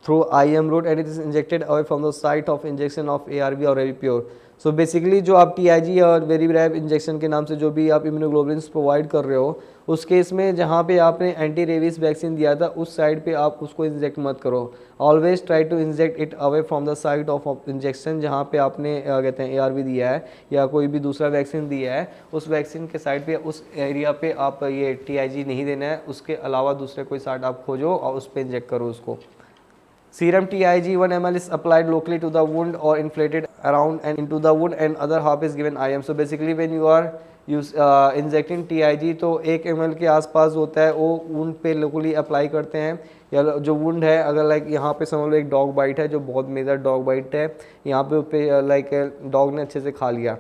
through IM route and it is injected away from the site of injection of ARV or Revipure। So basically जो आप TIG और वेरीरैप injection के नाम से जो भी आप इम्यूनोग्लोबुलिन्स प्रोवाइड कर रहे हो, उस केस में जहाँ पे आपने एंटी रेबीज वैक्सीन दिया था उस साइड पे आप उसको इंजेक्ट मत करो। Always try to inject it away from the site of injection, जहाँ पे आपने कहते हैं ARV दिया है या कोई भी दूसरा वैक्सीन दिया है, उस वैक्सीन के साइड पे उस एरिया पे आप ये TIG नहीं देना है, उसके अलावा दूसरे कोई साइट आप खोजो और उस पर इंजेक्ट करो उसको। Serum TIG 1 ml is applied locally to the wound or inflated around and into the wound, and other half is given IM। So basically when you are injecting TIG तो 1 ml के आसपास होता है, वो wound पे locally apply करते हैं, या जो वुंड है अगर लाइक यहाँ पे समझ लो एक डॉग बाइट है जो बहुत मेजर डॉग बाइट है, यहाँ पे लाइक डॉग ने अच्छे से खा लिया,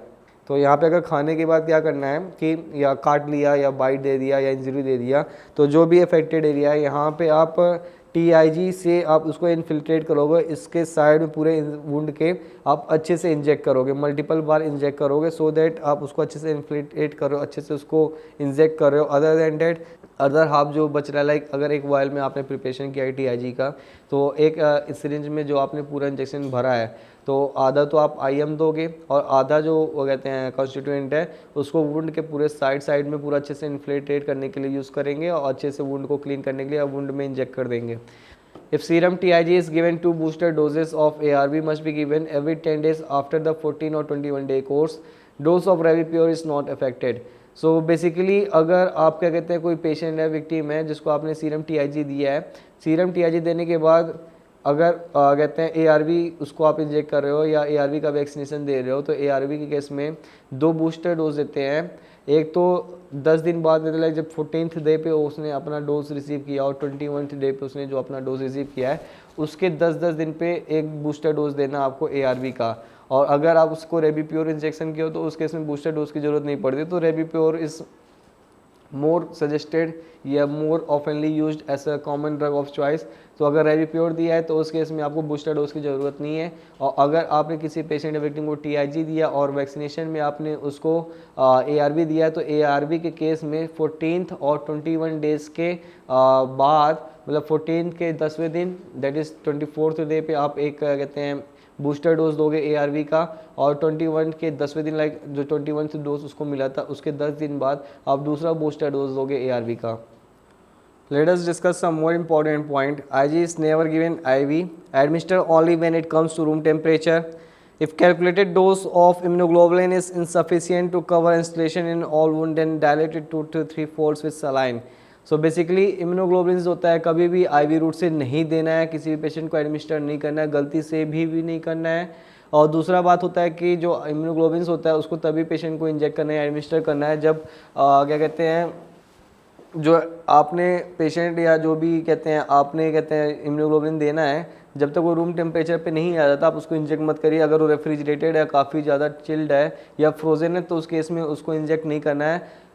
तो यहाँ पे अगर खाने के बाद क्या करना है कि या काट लिया या बाइट दे दिया या इंजरी दे दिया, तो जो भी अफेक्टेड एरिया है यहाँ पे आप TIG से आप उसको इन्फिल्ट्रेट करोगे, इसके साइड में पूरे वुंड के आप अच्छे से इंजेक्ट करोगे, मल्टीपल बार इंजेक्ट करोगे, सो दैट आप उसको अच्छे से इन्फिल्ट्रेट करो, अच्छे से उसको इंजेक्ट कर रहे हो। Other than that other half जो बच रहा है, लाइक अगर एक वायल में आपने प्रिपरेशन किया है TIG का, तो एक सिरिंज में जो आपने पूरा इंजेक्शन भरा है, तो आधा तो आप IM दोगे और आधा जो वो कहते हैं कॉन्स्टिट्यूएंट है उसको वुंड के पूरे साइड में पूरा अच्छे से इन्फ्लेटेट करने के लिए यूज़ करेंगे और अच्छे से वुंड को क्लीन करने के लिए वुंड में इंजेक्ट कर देंगे। If serum TIG is given to booster doses of ARV must be given every 10 days after the 14 or 21 day course. Dose of Revipure is not affected। So basically अगर आप क्या कहते हैं कोई पेशेंट है, विक्टिम है, जिसको आपने सीरम TIG दिया है, सीरम TIG देने के बाद अगर कहते हैं ARV उसको आप इंजेक्ट कर रहे हो या ARV का वैक्सीनेशन दे रहे हो, तो ARV के केस में 2 बूस्टर डोज देते हैं। एक तो 10 दिन बाद में, लाइक जब 14th डे पे उसने अपना डोज रिसीव किया और 21th डे पे उसने जो अपना डोज रिसीव किया है, उसके 10-10 दिन पे एक बूस्टर डोज देना आपको ARV का। और अगर आप उसको रेबीप्योर इंजेक्शन किया हो तो उस केस में बूस्टर डोज की ज़रूरत नहीं पड़ती। तो रेबीप्योर इज़ मोर सजेस्टेड या मोर ऑफनली used as a common drug of choice. तो अगर रेबीप्योर दिया है तो उस केस में आपको बूस्टर डोज की ज़रूरत नहीं है। और अगर आपने किसी पेशेंट या विक्टिम को TIG दिया और वैक्सीनेशन में आपने उसको ARV दिया है तो ARV के केस में 14th और 21 डेज के बाद, मतलब 14th के 10वें दिन, दैट इज़ 24th डे पे आप एक कहते हैं बूस्टर डोज दोगे ARV का, और 21 के 10वें दिन, लाइक जो 21 डोज उसको मिला था उसके 10 दिन बाद आप दूसरा बूस्टर डोज दोगे ARV का। Let us discuss some more important point. IG is never given IV. Administer only when it comes to room temperature. If calculated dose of immunoglobulin is insufficient to cover installation in all wound, then dilate it 2 to 3 folds with saline. So basically immunoglobulin होता है कभी भी IV root से नहीं देना है, किसी भी पेशेंट को एडमिनिस्टर नहीं करना है, गलती से भी नहीं करना है। और दूसरा बात होता है कि जो इम्यूनोग्लोबुलिन होता है उसको तभी पेशेंट को इंजेक्ट करना है, एडमिनिस्टर करना है जब क्या कहते हैं, जो आपने पेशेंट या जो भी कहते हैं आपने कहते हैं इम्यूनोग्लोबुलिन देना है, जब तक वो रूम टेम्परेचर पे नहीं आ जाता आप उसको इंजेक्ट मत करिए। अगर वो रेफ्रिजरेटेड है, काफ़ी ज़्यादा चिल्ड है या फ्रोजन है तो उस केस में उसको इंजेक्ट नहीं करना है।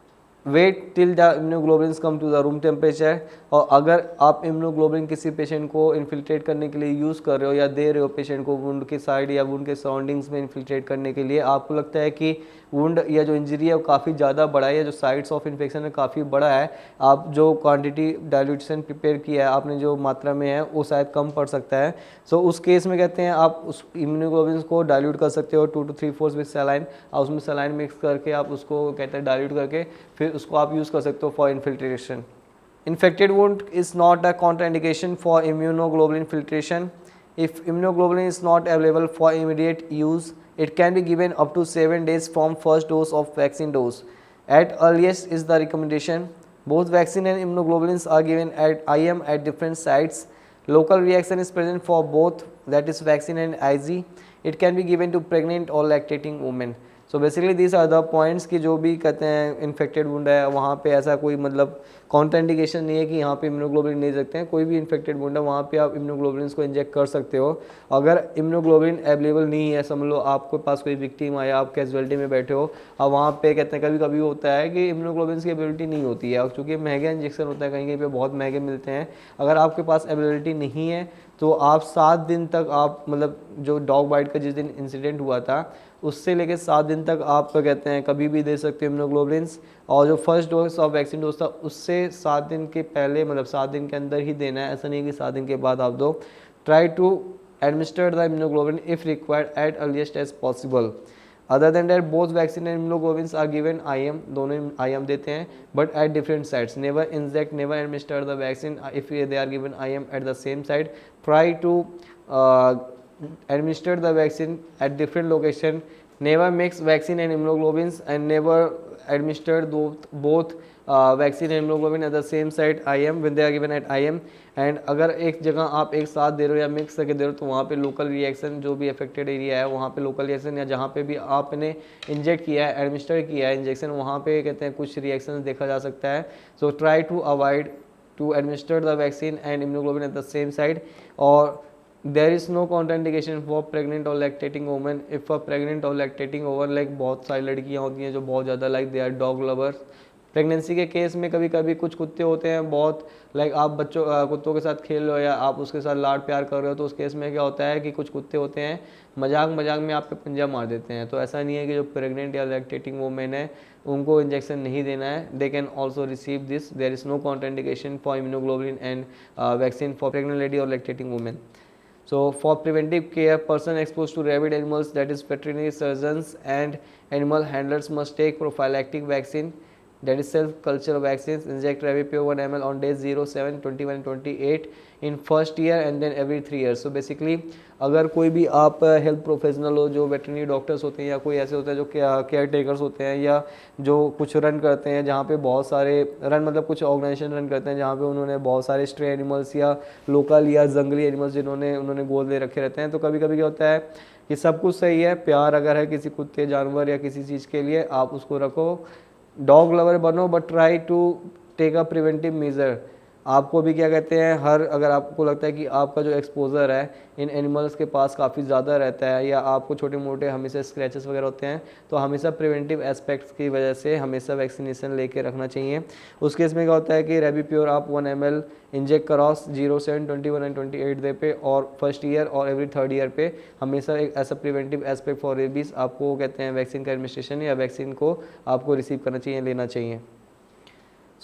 Wait till the immunoglobulins come to the room temperature. और अगर आप इम्यूनोग्लोबुलिन किसी पेशेंट को इन्फिल्ट्रेट करने के लिए यूज़ कर रहे हो या दे रहे हो पेशेंट को वुंड के साइड या वुंड के सराउंडिंग्स में इन्फिल्ट्रेट करने के लिए, आपको लगता है कि वुंड या जो इंजरी है वो काफ़ी ज़्यादा बड़ा है या जो साइट्स ऑफ इन्फेक्शन है काफ़ी बड़ा है, आप जो क्वांटिटी डाइल्यूशन प्रिपेयर किया है आपने जो मात्रा में है वो शायद कम पड़ सकता है। सो उस केस में कहते हैं आप उस इम्यूनोग्लोबुलिन को डाइल्यूट कर सकते हो 2 to 3 फोर्स विद सलाइन, और उसमें सलाइन मिक्स करके आप उसको कहते हैं डाइल्यूट करके फिर उसको आप यूज़ कर सकते हो for infiltration. Infected wound is not a contraindication for immunoglobulin filtration. If immunoglobulin is not available for immediate use, it can be given up to 7 days from first dose of vaccine dose. At earliest is the recommendation. Both vaccine and immunoglobulins are given at IM at different sites. Local reaction is present for both, that is vaccine and IG. It can be given to pregnant or lactating women. So basically this are the points कि जो भी कहते हैं infected wound है वहाँ पे ऐसा कोई मतलब कॉन्ट्राइंडिकेशन नहीं है कि यहाँ पे इम्यूनोग्लोबुलिन नहीं सकते हैं। कोई भी इन्फेक्टेड वुंड है वहाँ पे आप इम्यूनोग्लोबुलिन को इंजेक्ट कर सकते हो। अगर इम्यूनोग्लोबुलिन अवेलेबल नहीं है, समझ लो आपके पास कोई विक्टिम आया, आप कैजुअलिटी में बैठे हो, अब वहाँ पे कहते हैं कभी कभी होता है कि इम्यूनोग्लोबुलिन की अवेलेबिलिटी नहीं होती है, और चूँकि महंगा इंजेक्शन होता है, कहीं कहीं पे बहुत महंगे मिलते हैं। अगर आपके पास अवेलेबिलिटी नहीं है तो आप 7 दिन तक आप मतलब जो डॉग बाइट का जिस दिन इंसिडेंट हुआ था उससे लेकर 7 दिन तक आप कहते हैं कभी भी दे सकते हो इम्यूनोग्लोबुलिन्स। और जो first dose of vaccine dose था उससे 7 दिन के पहले, मतलब 7 दिन के अंदर ही देना है, ऐसा नहीं है कि 7 दिन के बाद आप दो। Try to administer the immunoglobulin if required at earliest as possible. Other than that both vaccine and immunoglobulins are given IM, दोनों IM देते हैं but at different sites. Never inject, never administer the vaccine if they are given IM at the same site. Try to administer the vaccine at different location. Never mix vaccine and immunoglobulins and never administer both vaccine and immunoglobulin at the same site IM when they are given at IM. And अगर एक जगह आप एक साथ दे रहे हो या mix करके दे रहे हो तो वहाँ पे लोकल रिएक्शन, जो भी अफेक्टेड एरिया है वहाँ पे लोकल रिएक्शन, या जहाँ पे भी आपने इंजेक्ट किया है, एडमिनिस्टर किया है इंजेक्शन, वहाँ पे कहते हैं कुछ रिएक्शन देखा जा सकता है। So try to avoid to administer the vaccine and immunoglobulin at the same site. और there is no contraindication for pregnant or lactating women. If a pregnant or lactating woman, like बहुत सारी लड़कियाँ होती हैं जो बहुत ज़्यादा like they are dog lovers. Pregnancy के केस में कभी कभी कुछ कुत्ते होते हैं बहुत लाइक आप बच्चों कुत्तों के साथ खेल रहे हो या आप उसके साथ लाड प्यार कर रहे हो, तो उस केस में क्या होता है कि कुछ कुत्ते होते हैं मजाक मजाक में आप पे पंजा मार देते हैं। तो ऐसा नहीं है कि जो प्रेग्नेंट या लैक्टेटिंग वुमेन है उनको इंजेक्शन नहीं देना है, they can also receive this. There is no contraindication for immunoglobulin and vaccine for pregnant lady और lactating women. So for preventive care, person exposed to rabid animals, that is veterinary surgeons and animal handlers must take prophylactic vaccine, that is self culture vaccines. Inject Rabipur 1 ml on days 0, 7, 21 and 28 in first year and then every 3 years. So basically अगर कोई भी आप health professional हो, जो veterinary doctors होते हैं या कोई ऐसे होते हैं जो केयर टेकर्स होते हैं या जो कुछ रन करते हैं जहाँ पे बहुत सारे रन मतलब कुछ ऑर्गेनाइजेशन रन करते हैं जहाँ पे उन्होंने बहुत सारे स्ट्रे एनिमल्स या लोकल या जंगली एनिमल्स जिन्होंने उन्होंने गोद ले रखे रहते हैं, तो कभी कभी क्या होता है कि सब कुछ सही है, प्यार अगर है किसी कुत्ते जानवर या किसी चीज़ के लिए आप उसको रखो, डॉग लवर बनो, but try to take a preventive measure. आपको भी क्या कहते हैं, हर अगर आपको लगता है कि आपका जो एक्सपोज़र है इन एनिमल्स के पास काफ़ी ज़्यादा रहता है या आपको छोटे मोटे हमेशा स्क्रैचेस वगैरह होते हैं, तो हमेशा प्रिवेंटिव एस्पेक्ट्स की वजह से हमेशा वैक्सीनेशन लेके रखना चाहिए। उस केस में क्या होता है कि रेबीप्योर आप 1 ml inject cross 0, 7, 21 and 28 day पे और फर्स्ट ईयर और एवरी 3rd ईयर पे हमेशा एक ऐसा प्रिवेंटिव एस्पेक्ट फॉर रेबीज़ आपको कहते हैं वैक्सीन का एडमिनिस्ट्रेशन या वैक्सीन को आपको रिसीव करना चाहिए, लेना चाहिए।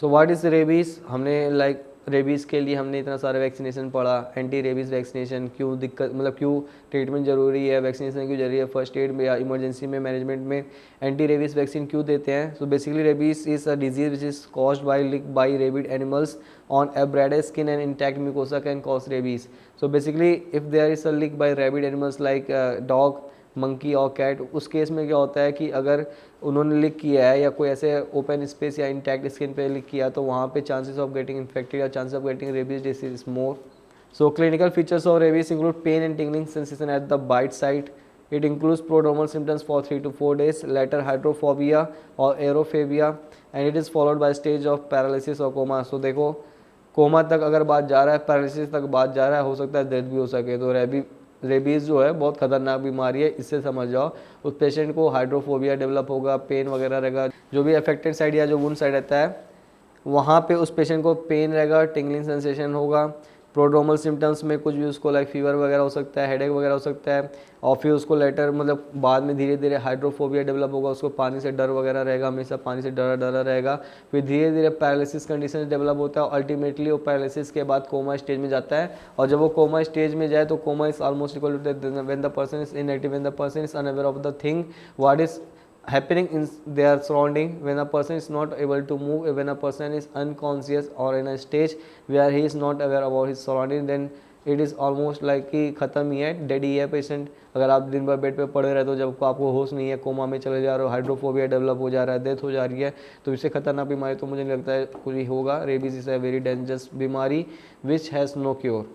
सो व्हाट इज़ रेबीज़, हमने लाइक रेबीज़ के लिए हमने इतना सारा वैक्सीनेशन पढ़ा, एंटी रेबीज़ वैक्सीनेशन क्यों दिक्कत, मतलब क्यों ट्रीटमेंट जरूरी है, वैक्सीनेशन क्यों जरूरी है, फर्स्ट एड में या इमरजेंसी में मैनेजमेंट में एंटी रेबीज़ वैक्सीन क्यों देते हैं। So basically rabies is a disease which is caused by lick by rabid animals on abraded skin and intact mucosa can cause rabies. So basically if there is a lick by rabid animals like dog, monkey और cat, उस case में क्या होता है कि अगर उन्होंने लिक किया है या कोई ऐसे ओपन स्पेस या इंटैक्ट स्किन पे लिक किया तो वहाँ पे चांसेस ऑफ गेटिंग इन्फेक्टेड या chances of getting rabies disease is more. So clinical features of rabies include pain and tingling sensation at the bite site. It includes prodromal symptoms for 3 to 4 days, later hydrophobia or aerophobia, and it is followed by stage of paralysis or coma. So देखो coma तक अगर बात जा रहा है, paralysis तक बात जा रहा है, हो सकता है डेथ भी हो सके। तो रेबीज़ जो है बहुत खतरनाक बीमारी है, इससे समझ जाओ। उस पेशेंट को हाइड्रोफोबिया डेवलप होगा, पेन वगैरह रहेगा, जो भी अफेक्टेड साइड या जो वुंड साइड रहता है वहाँ पे उस पेशेंट को पेन रहेगा, टिंगलिंग सेंसेशन होगा। प्रोड्रोमल सिम्टम्स में कुछ भी उसको लाइक फीवर वगैरह हो सकता है, हेडेक वगैरह हो सकता है, और फिर उसको लेटर मतलब बाद में धीरे धीरे हाइड्रोफोबिया डेवलप होगा, उसको पानी से डर वगैरह रहेगा, हमेशा पानी से डरा डरा रहेगा। फिर धीरे धीरे पैरालिसिस कंडीशन डेवलप होता है और अल्टीमेटली वो पैरालिसिस के बाद कोमा स्टेज में जाता है। और जब वो कोमा स्टेज में जाए तो coma is almost equal to when the person is inactive, when the person is unaware of the thing what is happening in their surrounding, when a person is not able to move, when a person is unconscious or in a stage where he is not aware about his surrounding, then it is almost like कि ख़त्म ही है, dead ही है patient. अगर आप दिन भर bed पे पड़े रहते हो, जब आपको होश नहीं है, कोमा में चले जा रहे हो, हाइड्रोफोबिया डेवलप हो जा रहा है, डेथ हो जा रही है, तो इससे खतरनाक बीमारी तो मुझे नहीं लगता है कोई होगा। Rabies is a very dangerous बीमारी विच हैज़ नो क्योर।